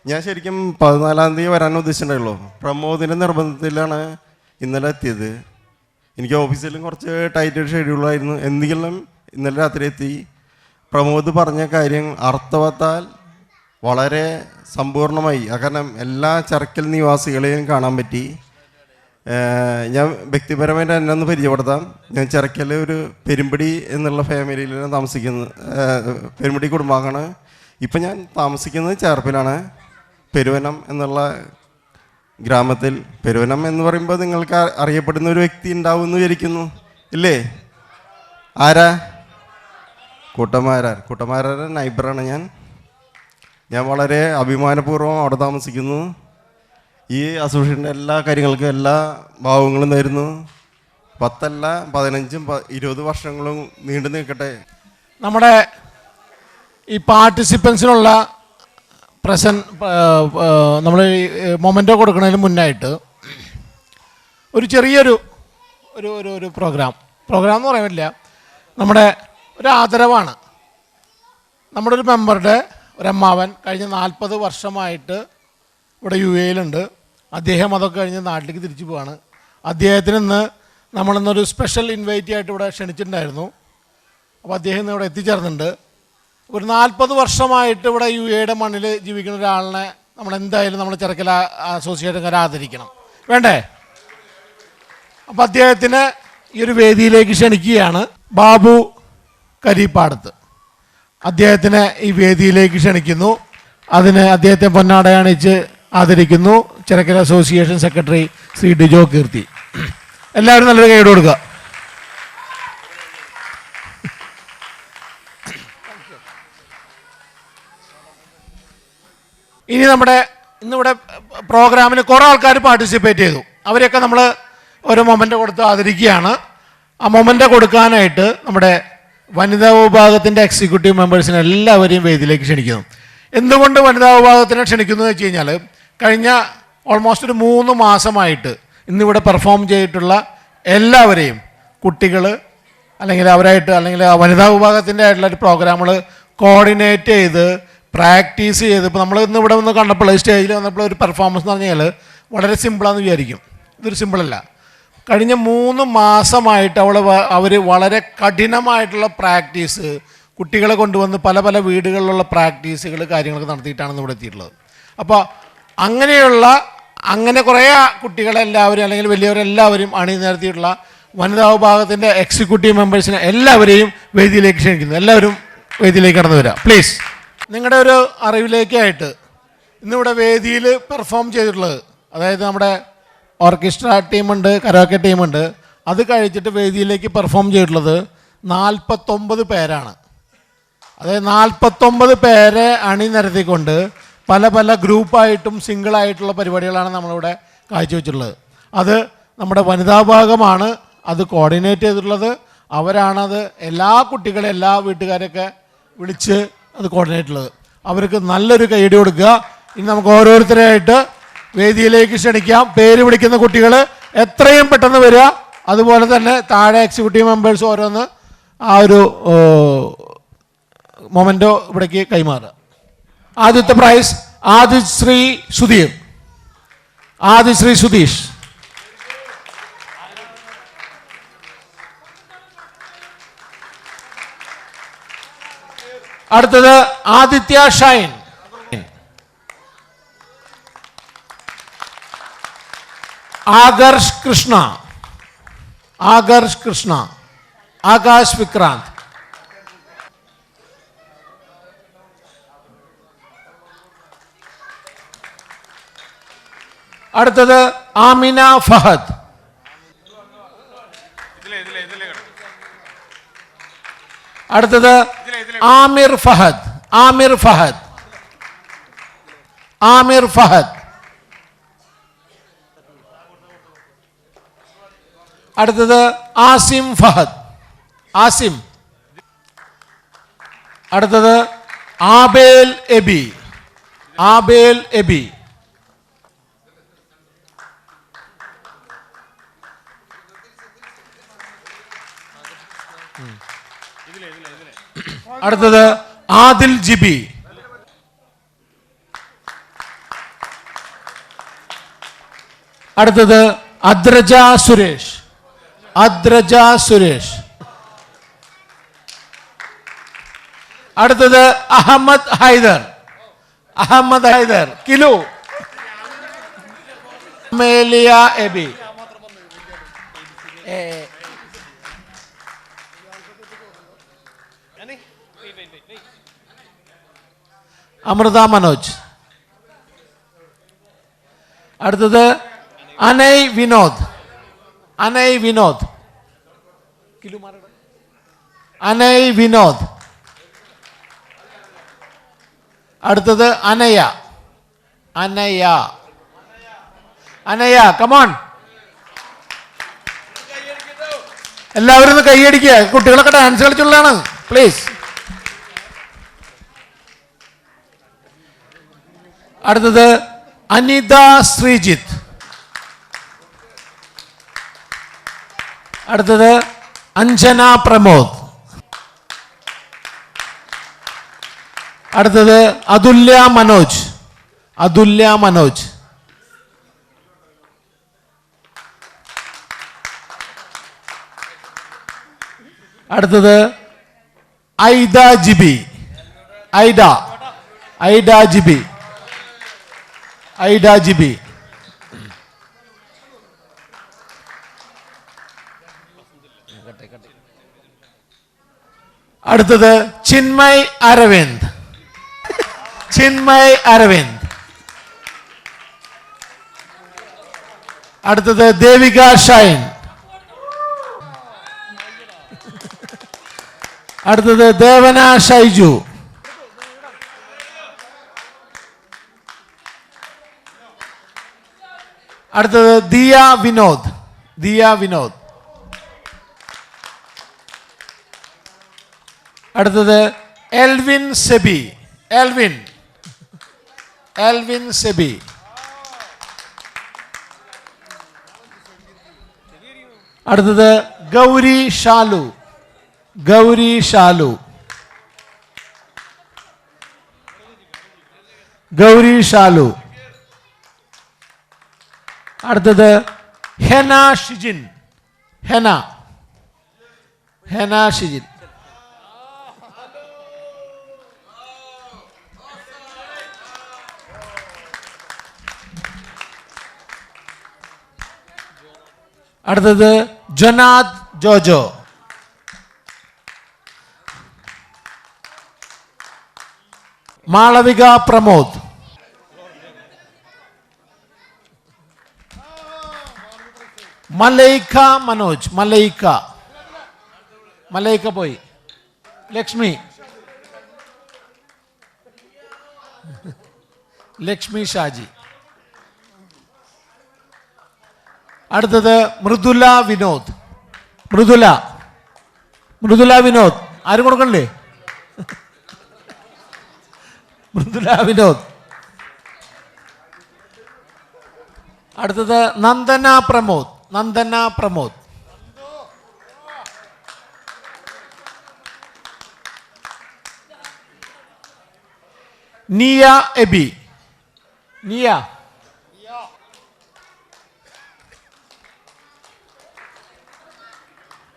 ഞാൻ ശരിക്കും 14-ാം തീയതി വരാൻ ഉദ്ദേശിച്ചിട്ടുണ്ടായുള്ളൂ. പ്രമോദിൻ്റെ നിർബന്ധത്തിലാണ് ഇന്നലെ എത്തിയത്. എനിക്ക് ഓഫീസിലും കുറച്ച് ടൈറ്റ് ഷെഡ്യൂളായിരുന്നു. എന്തെങ്കിലും ഇന്നലെ രാത്രി എത്തി. പ്രമോദ് പറഞ്ഞ കാര്യം അർത്ഥവത്താൽ വളരെ സമ്പൂർണ്ണമായി. കാരണം എല്ലാ ചെർക്കൽ നിവാസികളെയും കാണാൻ പറ്റി. ഞാൻ വ്യക്തിപരമായിട്ട് എന്നെ ഒന്ന് പരിചയപ്പെടുത്താം. ഞാൻ ചെർക്കൽ ഒരു പെരുമ്പടി എന്നുള്ള ഫാമിലിയിലാണ് താമസിക്കുന്നത്. പെരുമ്പടി കുടുംബാംഗമാണ്. ഇപ്പം ഞാൻ താമസിക്കുന്നത് ചേർപ്പിലാണ്. പെരുവനം എന്നുള്ള ഗ്രാമത്തിൽ പെരുവനം എന്ന് പറയുമ്പോൾ നിങ്ങൾക്ക് അറിയപ്പെടുന്ന ഒരു വ്യക്തി ഉണ്ടാവും എന്ന് വിചാരിക്കുന്നു, ഇല്ലേ? ആരാ? കുട്ടമാരാരുടെ നൈബറാണ് ഞാൻ വളരെ അഭിമാനപൂർവ്വം അവിടെ താമസിക്കുന്നു. ഈ അസോസിയേഷൻ്റെ എല്ലാ കാര്യങ്ങൾക്കും എല്ലാ ഭാവങ്ങളും നേരുന്നു. 10 അല്ല 15 20 വർഷങ്ങളും നീണ്ടു നിൽക്കട്ടെ. നമ്മുടെ ഈ പാർട്ടിസിപ്പൻസിനുള്ള നമ്മൾ മൊമെൻറ്റോ കൊടുക്കുന്നതിന് മുന്നായിട്ട് ഒരു ചെറിയൊരു ഒരു പ്രോഗ്രാം എന്ന് പറയാൻ പറ്റില്ല, നമ്മുടെ ഒരു ആദരവാണ്. നമ്മുടെ ഒരു മെമ്പറുടെ ഒരമ്മാവൻ കഴിഞ്ഞ 40 വർഷമായിട്ട് ഇവിടെ UAE-ലുണ്ട്. അദ്ദേഹം അതൊക്കെ കഴിഞ്ഞ് നാട്ടിലേക്ക് തിരിച്ചു പോവാണ്. അദ്ദേഹത്തിന് ഇന്ന് നമ്മളിന്നൊരു സ്പെഷ്യൽ ഇൻവൈറ്റ് ആയിട്ട് ഇവിടെ ക്ഷണിച്ചിട്ടുണ്ടായിരുന്നു. അപ്പോൾ അദ്ദേഹം ഇന്ന് ഇവിടെ എത്തിച്ചേർന്നുണ്ട്. ഒരു 40 വർഷമായിട്ട് ഇവിടെ UAE-യുടെ മണ്ണിൽ ജീവിക്കുന്ന ഒരാളിനെ നമ്മളെന്തായാലും നമ്മൾ ചെറുക്കല അസോസിയേഷൻകാരെ ആദരിക്കണം, വേണ്ടേ? അപ്പോൾ അദ്ദേഹത്തിന് ഈ ഒരു വേദിയിലേക്ക് ക്ഷണിക്കുകയാണ്. ബാബു കരിപ്പാടത്ത് അദ്ദേഹത്തിനെ ഈ വേദിയിലേക്ക് ക്ഷണിക്കുന്നു. അതിന് അദ്ദേഹത്തെ പൊന്നാടയണിച്ച് ആദരിക്കുന്നു ചെറുക്കല അസോസിയേഷൻ സെക്രട്ടറി ശ്രീ ഡിജോ കീർത്തി. എല്ലാവരും നല്ലൊരു കൈയ്യടി കൊടുക്കുക. ഇനി ഇന്നിവിടെ പ്രോഗ്രാമിന് കുറേ ആൾക്കാർ പാർട്ടിസിപ്പേറ്റ് ചെയ്തു. അവരെയൊക്കെ നമ്മൾ ഓരോ മൊമെൻ്റ് കൊടുത്ത് ആദരിക്കുകയാണ്. ആ മൊമെൻ്റ് കൊടുക്കാനായിട്ട് നമ്മുടെ വനിതാ വിഭാഗത്തിൻ്റെ എക്സിക്യൂട്ടീവ് മെമ്പേഴ്സിനെ എല്ലാവരെയും വേദിയിലേക്ക് ക്ഷണിക്കുന്നു. എന്തുകൊണ്ട് വനിതാ വിഭാഗത്തിനെ ക്ഷണിക്കുന്നു എന്ന് വെച്ച് കഴിഞ്ഞാൽ കഴിഞ്ഞ ഓൾമോസ്റ്റ് ഒരു 3 മാസമായിട്ട് ഇന്നിവിടെ പെർഫോം ചെയ്തിട്ടുള്ള എല്ലാവരെയും കുട്ടികൾ അല്ലെങ്കിൽ അവരായിട്ട് അല്ലെങ്കിൽ വനിതാ വിഭാഗത്തിൻ്റെ ആയിട്ടുള്ള ഒരു പ്രോഗ്രാമുകൾ കോർഡിനേറ്റ് ചെയ്ത് പ്രാക്ടീസ് ചെയ്ത് ഇപ്പോൾ നമ്മൾ ഇന്ന് ഇവിടെ വന്ന് കണ്ടപ്പോൾ സ്റ്റേജിൽ വന്നപ്പോൾ ഒരു പെർഫോമൻസ് എന്ന് പറഞ്ഞാൽ വളരെ സിമ്പിളാണെന്ന് വിചാരിക്കും. ഇതൊരു സിമ്പിളല്ല. കഴിഞ്ഞ 3 മാസമായിട്ട് അവർ വളരെ കഠിനമായിട്ടുള്ള പ്രാക്ടീസ് കുട്ടികളെ കൊണ്ടുവന്ന് പല പല വീടുകളിലുള്ള പ്രാക്ടീസുകൾ കാര്യങ്ങളൊക്കെ നടത്തിയിട്ടാണ് ഇവിടെ എത്തിയിട്ടുള്ളത്. അപ്പോൾ അങ്ങനെ കുറേ കുട്ടികളെല്ലാവരും അല്ലെങ്കിൽ വലിയവരെല്ലാവരും അണിനിരത്തിയിട്ടുള്ള വനിതാ വിഭാഗത്തിൻ്റെ എക്സിക്യൂട്ടീവ് മെമ്പേഴ്സിനെ എല്ലാവരെയും വേദിയിലേക്ക് ക്ഷണിക്കുന്നു. എല്ലാവരും വേദിയിലേക്ക് കടന്നു വരിക പ്ലീസ്. നിങ്ങളുടെ ഒരു അറിവിലേക്കായിട്ട് ഇന്നിവിടെ വേദിയിൽ പെർഫോം ചെയ്തിട്ടുള്ളത്, അതായത് നമ്മുടെ ഓർക്കസ്ട്ര ടീമുണ്ട്, കരോക്കെ ടീമുണ്ട്, അത് കഴിച്ചിട്ട് വേദിയിലേക്ക് പെർഫോം ചെയ്തിട്ടുള്ളത് 49 പേരാണ്. അതായത് 49 പേരെ അണിനിരത്തിക്കൊണ്ട് പല പല ഗ്രൂപ്പായിട്ടും സിംഗിളായിട്ടുള്ള പരിപാടികളാണ് നമ്മളിവിടെ കാഴ്ചവെച്ചിട്ടുള്ളത്. അത് നമ്മുടെ വനിതാ ഭാഗമാണ് അത് കോർഡിനേറ്റ് ചെയ്തിട്ടുള്ളത്. അവരാണത് എല്ലാ കുട്ടികളെ എല്ലാ വീട്ടുകാരെയൊക്കെ വിളിച്ച് അത് കോർഡിനേറ്റ് ഉള്ളത്. അവർക്ക് നല്ലൊരു കൈയടി കൊടുക്കുക. ഇനി നമുക്ക് ഓരോരുത്തരെയായിട്ട് വേദിയിലേക്ക് ക്ഷണിക്കാം. പേര് വിളിക്കുന്ന കുട്ടികൾ എത്രയും പെട്ടെന്ന് വരിക. അതുപോലെ തന്നെ താഴെ എക്സിക്യൂട്ടീവ് മെമ്പേഴ്സ് ഓരോന്ന് ആ ഒരു മൊമെൻറ്റോ ഇവിടേക്ക് കൈമാറുക. ആദ്യത്തെ പ്രൈസ് ആദിശ്രീ സുധീർ, ആദിശ്രീ സുധീഷ്. അടുത്തത് ആദിത്യ ഷൈൻ, ആകർഷ് കൃഷ്ണ, ആകാശ് വിക്രാന്ത്. അടുത്തത് ആമിന ഫഹദ്. അടുത്തത് ആമിർ ഫഹദ്. അടുത്തത് ആസിം ഫഹദ്. അടുത്തത് ആബേൽ എബി. അടുത്തത് ആദിൽ ജിബി. അടുത്തത് അദ്രജ സുരേഷ്. അടുത്തത് അഹമ്മദ് ഹൈദർ കിലു. മേലിയ എബി. അമൃത മനോജ്. അടുത്തത് അനൈ വിനോദ്. അനൈ വിനോദ്. അനൈ വിനോദ്. അടുത്തത് അനയ. അനയ. അനയ കമോൺ. എല്ലാവരും ഒന്ന് കൈയടിക്കുക. കുട്ടികളൊക്കെ ഡാൻസ് കളിച്ചുള്ളതാണ്. പ്ലീസ്. അടുത്തത് അനിത ശ്രീജിത്ത്. അടുത്തത് അഞ്ജന പ്രമോദ്. അടുത്തത് അതുല്യ മനോജ്. അതുല്യ മനോജ്. അടുത്തത് ഐദ ജിബി. ഐഡ. ഐഡ ജിബി. ഐഡ ജിബി. അടുത്തത് ചിന്മയ് അരവിന്ദ്. ചിന്മയ് അരവിന്ദ്. അടുത്തത് ദേവിക ഷൈൻ. അടുത്തത് ദേവന ഷൈജു. അടുത്തത് ദിയ വിനോദ്. ദിയ വിനോദ്. അടുത്തത് Elwyn SEBI. Elwyn. Elwyn SEBI. അടുത്തത് ഗൗരി ഷാലു. ഗൗരി ഷാലു. ഗൗരി ഷാലു. അടുത്തത് ഹെന ഷിജിൻ. ഹെന. ഹെന ഷിജിൻ. അടുത്തത് ജൊനാദ് ജോജോ. മാളവിക പ്രമോദ്. മലൈക്ക മനോജ്. മലൈക്ക. മലൈക്ക പോയി. ലക്ഷ്മി. ലക്ഷ്മി ഷാജി. അടുത്തത് മൃദുല വിനോദ്. മൃദുല. മൃദുല വിനോദ്. ആരും കൊടുക്കണ്ടേ? മൃദുല വിനോദ്. അടുത്തത് നന്ദന പ്രമോദ്. നന്ദന പ്രമോദ്. നിയ എബി. നിയ.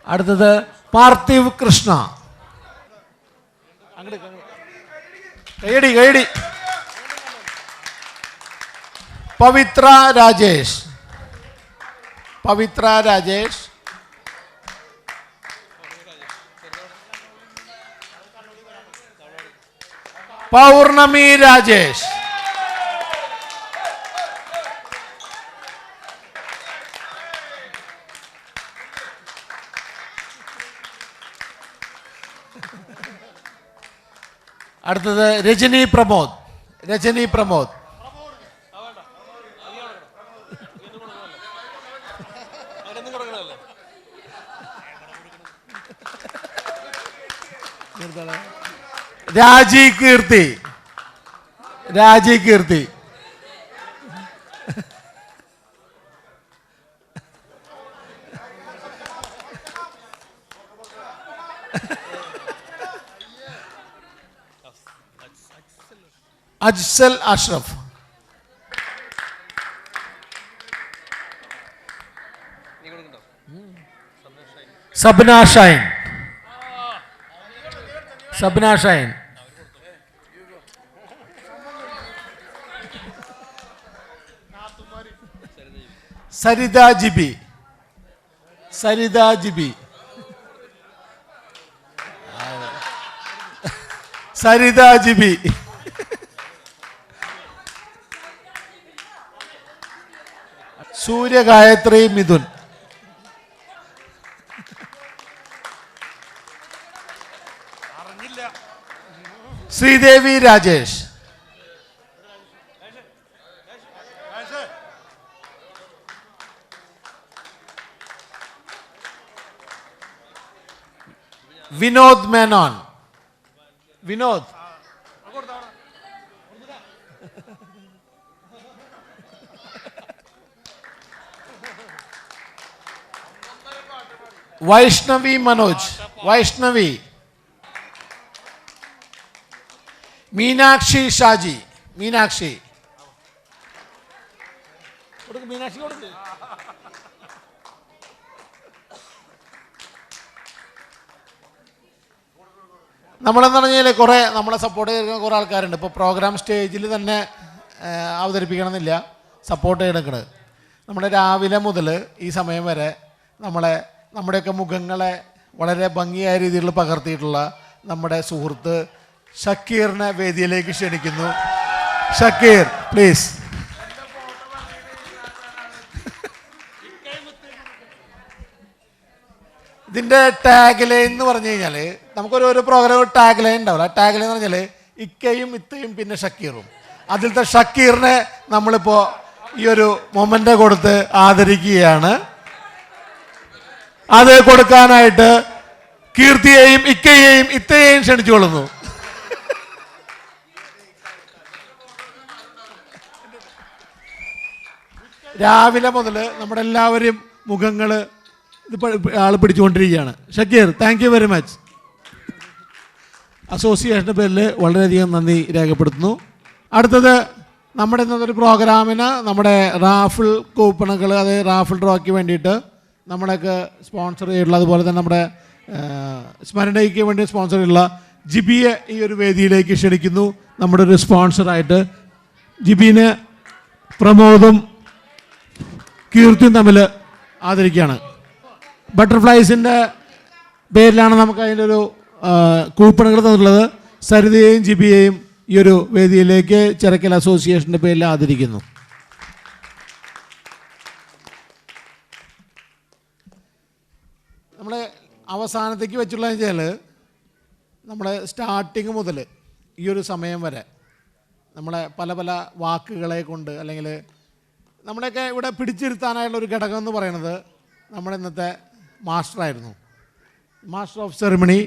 അടുത്തത് പാർത്ഥിവ് കൃഷ്ണ. കൈയടി കൈയടി. പവിത്ര രാജേഷ്. പവിത്ര രാജേഷ്. പൗർണമി രാജേഷ്. അടുത്തത് രജനി പ്രമോദ്. രജനി പ്രമോദ്. രാജി കീർത്തി. രാജി കീർത്തി. അജ്സൽ അഷ്റഫ്. സബ്ന ഷൈൻ. സബ്ന ഷൈൻ. സരിത ജിബി. സരിത ജിബി. സരിത ജിബി. സൂര്യ ഗായത്രി മിഥുൻ. ശ്രീദേവി രാജേഷ്. വിനോദ് മേനോൻ. വിനോദ്. വൈഷ്ണവി മനോജ്. വൈഷ്ണവി. മീനാക്ഷി ഷാജി. മീനാക്ഷി. മീനാക്ഷി കൊടുക്ക്. നമ്മളെന്ന് പറഞ്ഞാൽ കുറേ നമ്മളെ സപ്പോർട്ട് ചെയ്തിരിക്കുന്ന കുറേ ആൾക്കാരുണ്ട്. ഇപ്പോൾ പ്രോഗ്രാം സ്റ്റേജിൽ തന്നെ അവതരിപ്പിക്കണമെന്നില്ല, സപ്പോർട്ട് ചെയ്തെടുക്കണത്. നമ്മുടെ രാവിലെ മുതൽ ഈ സമയം വരെ നമ്മുടെയൊക്കെ മുഖങ്ങളെ വളരെ ഭംഗിയായ രീതിയിൽ പകർത്തിയിട്ടുള്ള നമ്മുടെ സുഹൃത്ത് ഷക്കീറിനെ വേദിയിലേക്ക് ക്ഷണിക്കുന്നു. ഷക്കീർ പ്ലീസ്. ഇതിൻ്റെ ടാഗ് ലൈൻ എന്ന് പറഞ്ഞു കഴിഞ്ഞാൽ നമുക്കൊരു പ്രോഗ്രാം ടാഗ് ലൈൻ ഉണ്ടാവില്ല. ആ ടാഗ് ലൈൻ എന്ന് പറഞ്ഞാൽ ഇക്കയും ഇത്തയും പിന്നെ ഷക്കീറും. അതിലത്തെ ഷക്കീറിനെ നമ്മളിപ്പോൾ ഈ ഒരു മൊമെൻ്റ് കൊടുത്ത് ആദരിക്കുകയാണ്. അത് കൊടുക്കാനായിട്ട് കീർത്തിയെയും ഇക്കയെയും ഇത്തയെയും ക്ഷണിച്ചുകൊള്ളുന്നു. രാവിലെ മുതൽ നമ്മുടെ എല്ലാവരും മുഖങ്ങൾ ഇതിപ്പോൾ ആൾ പിടിച്ചുകൊണ്ടിരിക്കുകയാണ്. Shakeer, thank you very much. അസോസിയേഷൻ്റെ പേരിൽ വളരെയധികം നന്ദി രേഖപ്പെടുത്തുന്നു. അടുത്തത് നമ്മുടെ ഇന്നത്തെ പ്രോഗ്രാമിന് നമ്മുടെ റാഫിൾ കൂപ്പണുകൾ, അതായത് റാഫിൾ ഡ്രോയ്ക്ക് വേണ്ടിയിട്ട് നമ്മളൊക്കെ സ്പോൺസർ ചെയ്തിട്ടുള്ള, അതുപോലെ തന്നെ നമ്മുടെ സ്മരണയ്ക്ക് വേണ്ടി സ്പോൺസർ ചെയ്തിട്ടുള്ള ജിബിയെ ഈ ഒരു വേദിയിലേക്ക് ക്ഷണിക്കുന്നു. നമ്മുടെ ഒരു സ്പോൺസറായിട്ട് ജിബിനെ പ്രമോദും കീർത്തിയും തമ്മിൽ ആദരിക്കുകയാണ്. ബട്ടർഫ്ലൈസിൻ്റെ പേരിലാണ് നമുക്ക് അതിൻ്റെ ഒരു കൂപ്പണുകൾ തന്നിട്ടുള്ളത്. സരിതയെയും ജിബിയെയും ഈ ഒരു വേദിയിലേക്ക് ചിറക്കൽ അസോസിയേഷൻ്റെ പേരിൽ ആദരിക്കുന്നു. നമ്മൾ അവസാനത്തേക്ക് വെച്ചുള്ളതെന്ന് വെച്ചാൽ നമ്മൾ സ്റ്റാർട്ടിങ് മുതൽ ഈ ഒരു സമയം വരെ നമ്മളെ പല പല വാക്കുകളെ കൊണ്ട്, അല്ലെങ്കിൽ നമ്മളെയൊക്കെ ഇവിടെ പിടിച്ചിരുത്താനായുള്ളൊരു ഘടകം എന്ന് പറയുന്നത് നമ്മുടെ ഇന്നത്തെ മാസ്റ്ററായിരുന്നു. Master of ceremony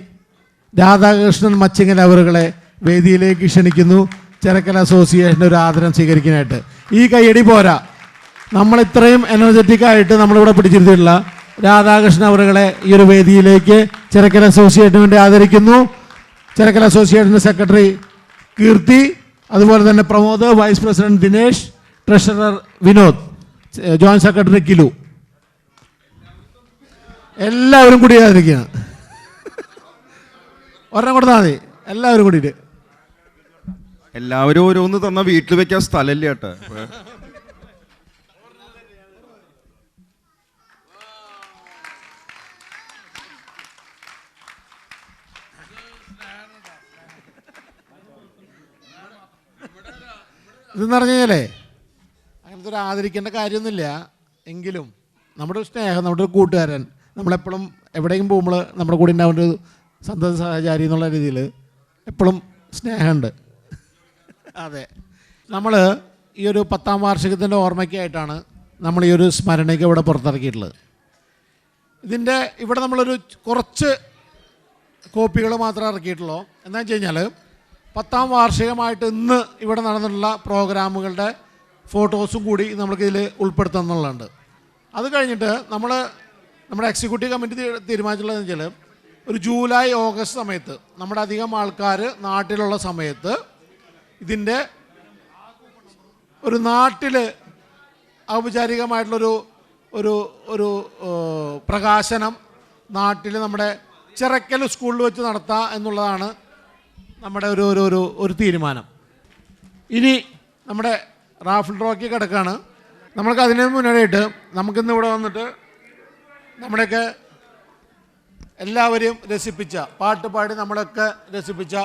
Radhakrishnan Machingal അവറുകളെ വേദിയിലേക്ക് ക്ഷണിക്കുന്നു. ചിറക്കൽ അസോസിയേഷൻ്റെ ഒരു ആദരം സ്വീകരിക്കാനായിട്ട്. ഈ കയ്യടി പോരാ, നമ്മളിത്രയും എനർജറ്റിക്കായിട്ട് നമ്മളിവിടെ പിടിച്ചിരുത്തിയിട്ടുള്ള രാധാകൃഷ്ണൻ അവറുകളെ ഈ ഒരു വേദിയിലേക്ക് ചിറക്കൽ അസോസിയേഷന് വേണ്ടി ആദരിക്കുന്നു. ചിറക്കൽ അസോസിയേഷൻ്റെ സെക്രട്ടറി കീർത്തി, അതുപോലെ തന്നെ Pramod, vice president Dinesh, treasurer Vinod, joint secretary Kilu, എല്ലാവരും കൂടി ആദരിക്കുകയാണ്. ഒരെണ്ണം കൊടുത്താൽ മതി, എല്ലാവരും കൂടിയിട്ട്. എല്ലാവരും ഓരോന്ന് തന്ന വീട്ടിൽ വെക്കാൻ സ്ഥലമില്ല കേട്ടോ. ഇതെന്ന് പറഞ്ഞു കഴിഞ്ഞാലേ അങ്ങനത്തെ ഒരു ആദരിക്കേണ്ട കാര്യമൊന്നുമില്ല. എങ്കിലും നമ്മുടെ ഒരു സ്നേഹം, നമ്മുടെ ഒരു കൂട്ടുകാരൻ, നമ്മളെപ്പോഴും എവിടെയെങ്കിലും പോകുമ്പോൾ നമ്മുടെ കൂടെ ഉണ്ടാവേണ്ട ഒരു സന്തത സഹചാരി എന്നുള്ള രീതിയിൽ എപ്പോഴും സ്നേഹമുണ്ട്. അതെ, നമ്മൾ ഈ ഒരു 10ാം വാർഷികത്തിൻ്റെ ഓർമ്മയ്ക്കായിട്ടാണ് നമ്മൾ ഈ ഒരു സ്മരണയ്ക്ക് ഇവിടെ പുറത്തിറക്കിയിട്ടുള്ളത്. ഇതിൻ്റെ ഇവിടെ നമ്മളൊരു കുറച്ച് കോപ്പികൾ മാത്രമേ ഇറക്കിയിട്ടുള്ളൂ. എന്താണെന്ന് വെച്ച് കഴിഞ്ഞാൽ 10ാം വാർഷികമായിട്ട് ഇന്ന് ഇവിടെ നടന്നിട്ടുള്ള പ്രോഗ്രാമുകളുടെ ഫോട്ടോസും കൂടി നമുക്കിതിൽ ഉൾപ്പെടുത്തുന്നുള്ളതുണ്ട്. അത് കഴിഞ്ഞിട്ട് നമ്മുടെ എക്സിക്യൂട്ടീവ് കമ്മിറ്റി തീരുമാനിച്ചിട്ടുള്ളതെന്ന് വെച്ചാൽ ഒരു ജൂലൈ ഓഗസ്റ്റ് സമയത്ത് നമ്മുടെ അധികം ആൾക്കാർ നാട്ടിലുള്ള സമയത്ത് ഇതിൻ്റെ ഒരു നാട്ടിൽ ഔപചാരികമായിട്ടുള്ളൊരു ഒരു ഒരു പ്രകാശനം നാട്ടിൽ നമ്മുടെ ചിറക്കൽ സ്കൂളിൽ വെച്ച് നടത്താം എന്നുള്ളതാണ് നമ്മുടെ ഒരു തീരുമാനം. ഇനി നമ്മുടെ റാഫിൾ ഡ്രോയ്ക്ക് കിടക്കുകയാണ്. നമ്മൾക്ക് അതിന് മുന്നോടിയായിട്ട് നമുക്കിന്ന് ഇവിടെ വന്നിട്ട് നമ്മുടെയൊക്കെ എല്ലാവരെയും രസിപ്പിച്ച, പാട്ട് പാടി നമ്മളൊക്കെ രസിപ്പിച്ച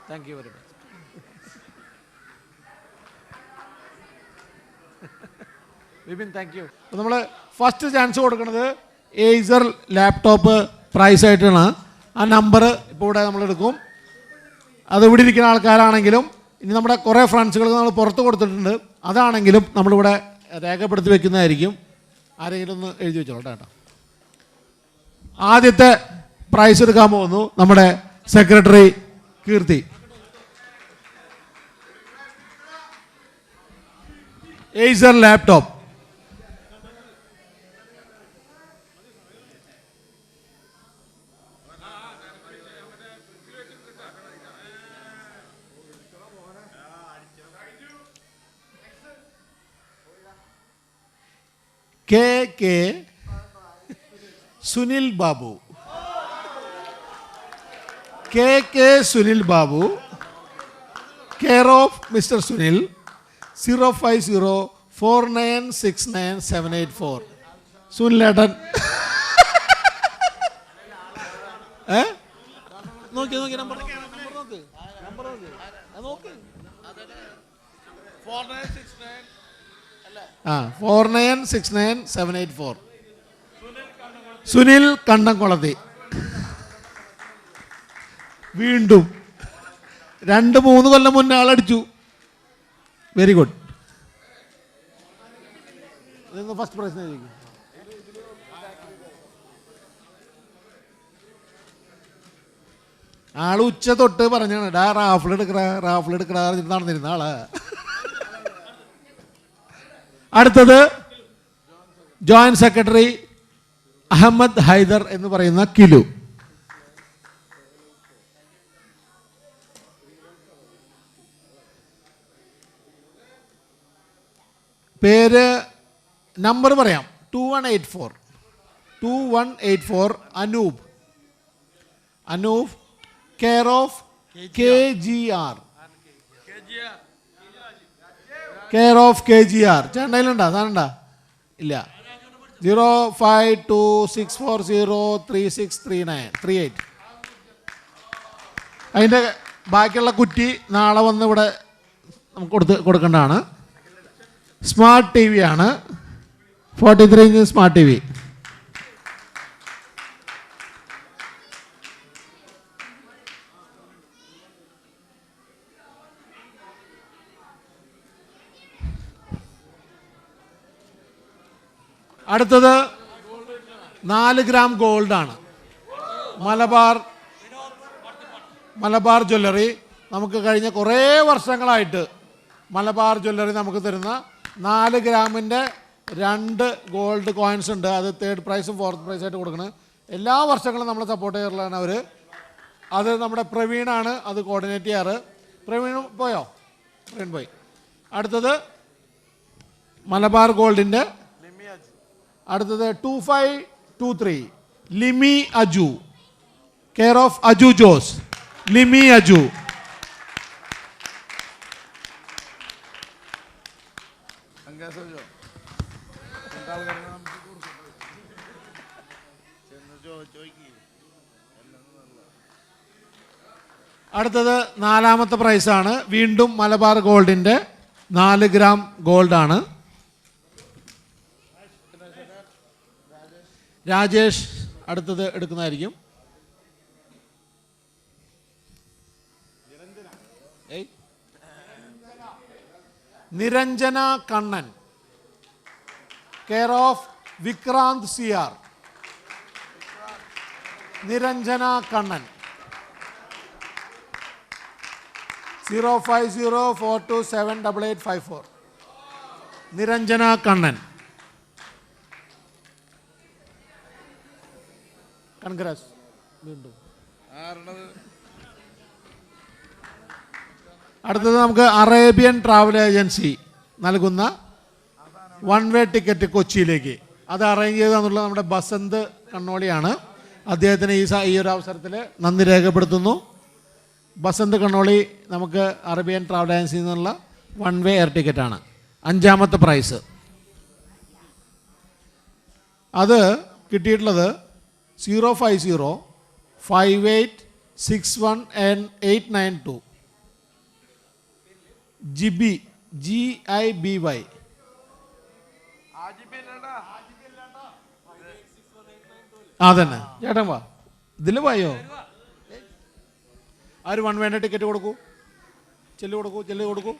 thank you very much. Vipin thank you. അപ്പോൾ നമ്മൾ ഫസ്റ്റ് ചാൻസ് കൊടുക്കുന്നത് ഏസർ ലാപ്ടോപ്പ് പ്രൈസ് ആയിട്ടാണ്. ആ നമ്പർ ഇപ്പോൾ ഇവിടെ നമ്മൾ എടുക്കും. അത് ഇവിടെ ഇരിക്കുന്ന ആൾക്കാരാണെങ്കിലും ഇനി നമ്മുടെ കുറേ ഫ്രണ്ട്സുകൾക്ക് നമ്മൾ പുറത്ത് കൊടുത്തിട്ടുണ്ട്, അതാണെങ്കിലും നമ്മളിവിടെ രേഖപ്പെടുത്തി വെക്കുന്നതായിരിക്കും. ആരെങ്കിലും ഒന്ന് എഴുതി വെച്ചോളൂ കേട്ടോ. ആദ്യത്തെ പ്രൈസ് എടുക്കാൻ പോകുന്നു നമ്മുടെ secretary Keerthi. Acer laptop. K Sunil Babu. K Sunil Babu, care of mister Sunil, 05049697784. സുനിലേട്ടൻ നോക്കി നമ്പർ നോക്ക്. 49697784. സുനിൽ കണ്ടംകുളത്തി. വീണ്ടും 2-3 കൊല്ലം മുന്നേ ആളടിച്ചു. Very good. ഫസ്റ്റ് പ്രൈസ് ആള് ഉച്ച തൊട്ട് പറഞ്ഞാണ് റാഫിൾ എടുക്കടാ നടന്നിരുന്ന ആള്. അടുത്തത് ജോയിന്റ് സെക്രട്ടറി അഹമ്മദ് ഹൈദർ എന്ന് പറയുന്ന കിലു. പേര് നമ്പർ പറയാം. 2184 Anoop care of KGR. Care of KGR. ചേട്ടയിലുണ്ടോ? സാധനണ്ടാ? ഇല്ല. 0526403638. അതിൻ്റെ ബാക്കിയുള്ള കുറ്റി നാളെ വന്ന് ഇവിടെ നമുക്ക് കൊടുക്കേണ്ടതാണ്. സ്മാർട്ട് TV ആണ്. 43 ഇഞ്ച് സ്മാർട്ട് TV. അടുത്തത് 4 ഗ്രാം ഗോൾഡാണ്. മലബാർ ജ്വല്ലറി നമുക്ക് കഴിഞ്ഞ കുറേ വർഷങ്ങളായിട്ട് മലബാർ ജ്വല്ലറി നമുക്ക് തരുന്ന 4 ഗ്രാമിൻ്റെ 2 ഗോൾഡ് കോയിൻസ് ഉണ്ട്. അത് 3rd പ്രൈസും 4th പ്രൈസായിട്ട് കൊടുക്കുന്നത്. എല്ലാ വർഷങ്ങളും നമ്മളെ സപ്പോർട്ട് ചെയ്യാറുള്ളതാണ് അവർ. അത് നമ്മുടെ പ്രവീണാണ് അത് കോർഡിനേറ്റ് ചെയ്യാറ്. പ്രവീൺ പോയോ? പ്രവീൺ പോയി. അടുത്തത് മലബാർ ഗോൾഡിൻ്റെ അടുത്തത് 2523 ലിമി അജു, കെയർ ഓഫ് അജു ജോസ്. ലിമി അജു. അടുത്തത് 4ാമത്തെ പ്രൈസാണ്. വീണ്ടും മലബാർ ഗോൾഡിൻ്റെ 4 ഗ്രാം ഗോൾഡാണ്. രാജേഷ് അടുത്തത് എടുക്കുന്നതായിരിക്കും. Niranjana Kannan, care of Vikrant CR. Niranjana Kannan 05042788854. Niranjana Kannan. Congrats. വീണ്ടും അടുത്തത് നമുക്ക് അറേബ്യൻ ട്രാവൽ ഏജൻസി നൽകുന്ന 1 വേ ടിക്കറ്റ് കൊച്ചിയിലേക്ക്. അത് അറേഞ്ച് ചെയ്തെന്നുള്ളത് നമ്മുടെ ബസന്ത് കണ്ണോളിയാണ്. അദ്ദേഹത്തിന് ഈ ഒരു അവസരത്തിൽ നന്ദി രേഖപ്പെടുത്തുന്നു. ബസന്ത് കണ്ണോളി നമുക്ക് അറേബ്യൻ ട്രാവൽ ഏജൻസിയിൽ നിന്നുള്ള 1 വേ എയർ ടിക്കറ്റാണ്. 5ാമത്തെ പ്രൈസ്. അത് കിട്ടിയിട്ടുള്ളത് 05058618892. ജിബി, GIBY. അതന്നെ ചേട്ടൻ വാ, ഇതിൽ വായോ. ആര് 1 വേണ്ട ടിക്കറ്റ് കൊടുക്കൂ, ചെല്ലു കൊടുക്കൂ.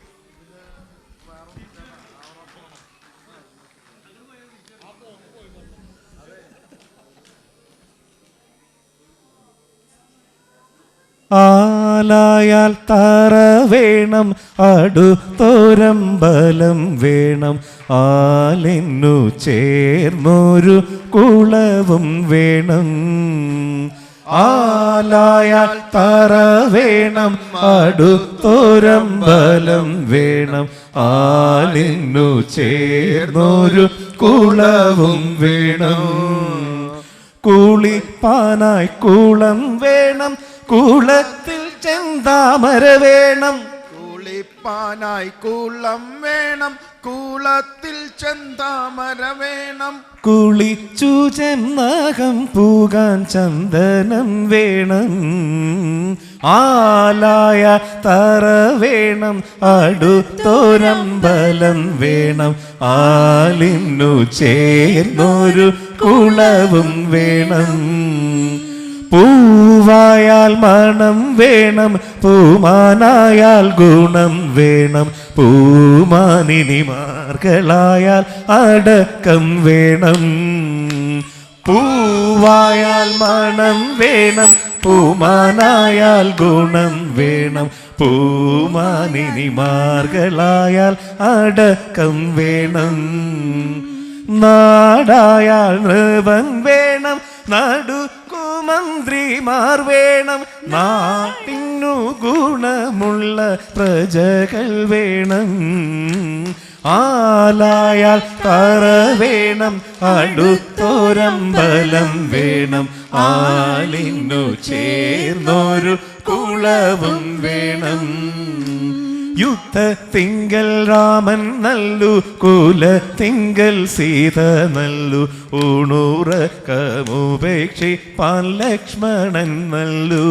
ആലായാൽ തറ വേണം, അടുത്തൊരമ്പലം വേണം, ആലിന്നു ചേർന്നൊരു കുളവും വേണം. ആലായാൽ തറ വേണം, അടുത്തൊരമ്പലം വേണം, ആലിന്നു ചേർന്നൊരു കുളവും വേണം. കുളിപ്പാനായി കുളം വേണം, കുളത്തിൽ ചെന്താമര വേണം. കുളിപ്പാനായി കുളം വേണം, കുളത്തിൽ ചെന്താമര വേണം. കുളിച്ചു ചെന്നകം പൂകാൻ ചന്ദനം വേണം. ആലായ തറ വേണം, അടുത്തൊരമ്പലം വേണം, ആലിന്നു ചേർന്നൊരു കുളവും വേണം. പൂവായാൽ മണം വേണം, പൂമാനായാൽ ഗുണം വേണം, പൂമാനിനിമാർകളായാൽ അടക്കം വേണം. പൂവായാൽ മണം വേണം, പൂമാനായാൽ ഗുണം വേണം, പൂമാനിനിമാർകളായാൽ അടക്കം വേണം. നാടായാൽ നൃപൻ വേണം, നടുക്കുമന്ത്രിമാർ വേണം, നാട്ടിനു ഗുണമുള്ള പ്രജകൾ വേണം. ആലായാൽ തറ വേണം, അടുത്തൊരമ്പലം വേണം, ആലിന്നു ചേർന്നൊരു കുളവും വേണം. യുദ്ധത്തിങ്കൽ രാമൻ നല്ലു, കുലത്തിങ്കൽ സീത നല്ലു, ഊണുറക്കമുപേക്ഷിപ്പാൻ ലക്ഷ്മണൻ നല്ലു.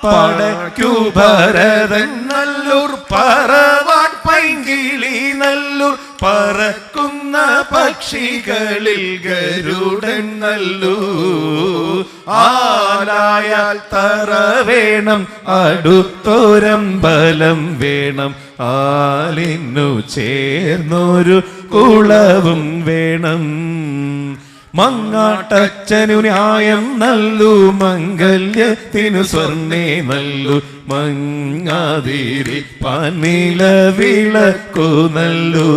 പടയ്ക്കു ഭരതൻ നല്ലൂർ, പറവാൻ പൈങ്കിളി നല്ലൂർ, പറക്കുന്ന പക്ഷികളിൽ ഗരുഡൻ നല്ലൂ. ആലായാൽ തറ വേണം, അടുത്തൊരമ്പലം വേണം, ആലിന്നു ചേർന്നൊരു കുളവും വേണം. മങ്ങാട്ടച്ചനു ന്യായം നല്ലു, മംഗല്യത്തിനു സ്വർണ്ണേ നല്ലു, മങ്ങാതിരിപ്പാൻ നിലവിളക്കു നല്ലു.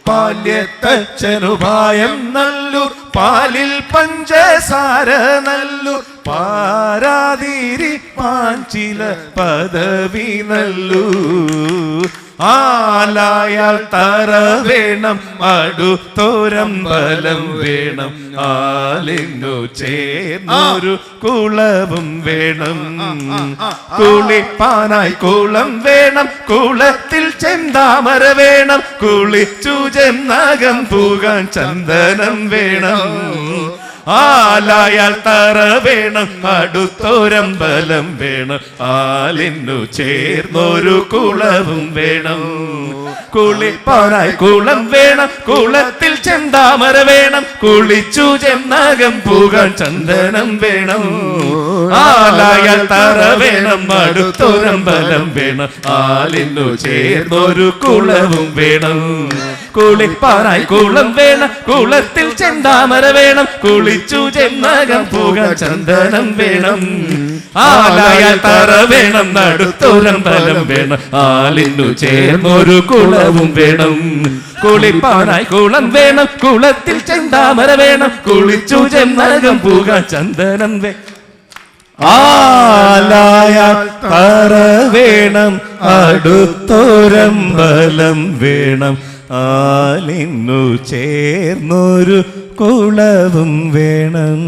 പാല്യത്തച്ഛനു പായം നല്ലു, പാലിൽ പഞ്ചസാര നല്ലു, പാരാതിരിപ്പാൻ ചില പദവി നല്ലു. ആലായാൽ തറ വേണം, അടുത്തൊരമ്പലം വേണം, ആലിന്നു ചേർന്നൊരു കുളവും വേണം. കുളിപ്പാനായി കുളം വേണം, കുളത്തിൽ ചെന്താമര വേണം, കുളിച്ചു ചെന്നകം പൂകാൻ ചന്ദനം വേണം. ആലായാൽ തറ വേണം, അടുത്തൊരമ്പലം വേണം, ആലിന്നു ചേർന്നൊരു കുളവും വേണം. കുളിപ്പാനായി കുളം വേണം, കുളത്തിൽ ചെന്താമര വേണം, കുളിച്ചു ചെന്നകം പൂകാൻ ചന്ദനം വേണം. ആലായാൽ തറ വേണം, അടുത്തൊരമ്പലം വേണം, ആലിന്നു ചേർന്നൊരു കുളവും വേണം. കുളിപ്പാനായി കുളം വേണം, കുളത്തിൽ ചെന്താമര വേണം, കുളിച്ചു ചെന്നകം പൂകാൻ ചന്ദനം വേണം. ആലായാൽ തറ വേണം, അടുത്തൊരമ്പലം വേണം, ആലിന്നു ചേർന്നൊരു കുളവും വേണം. കുളിപ്പാനായി കുളം വേണം, കുളത്തിൽ ചെന്താമര വേണം, കുളിച്ചു ചെന്നകം പൂകാൻ ചന്ദനം വേണം. ആലായാൽ തറ വേണം, അടുത്തൊരമ്പലം വേണം, ആലിന്നു ചേർന്നൊരു കുളവും വേണം.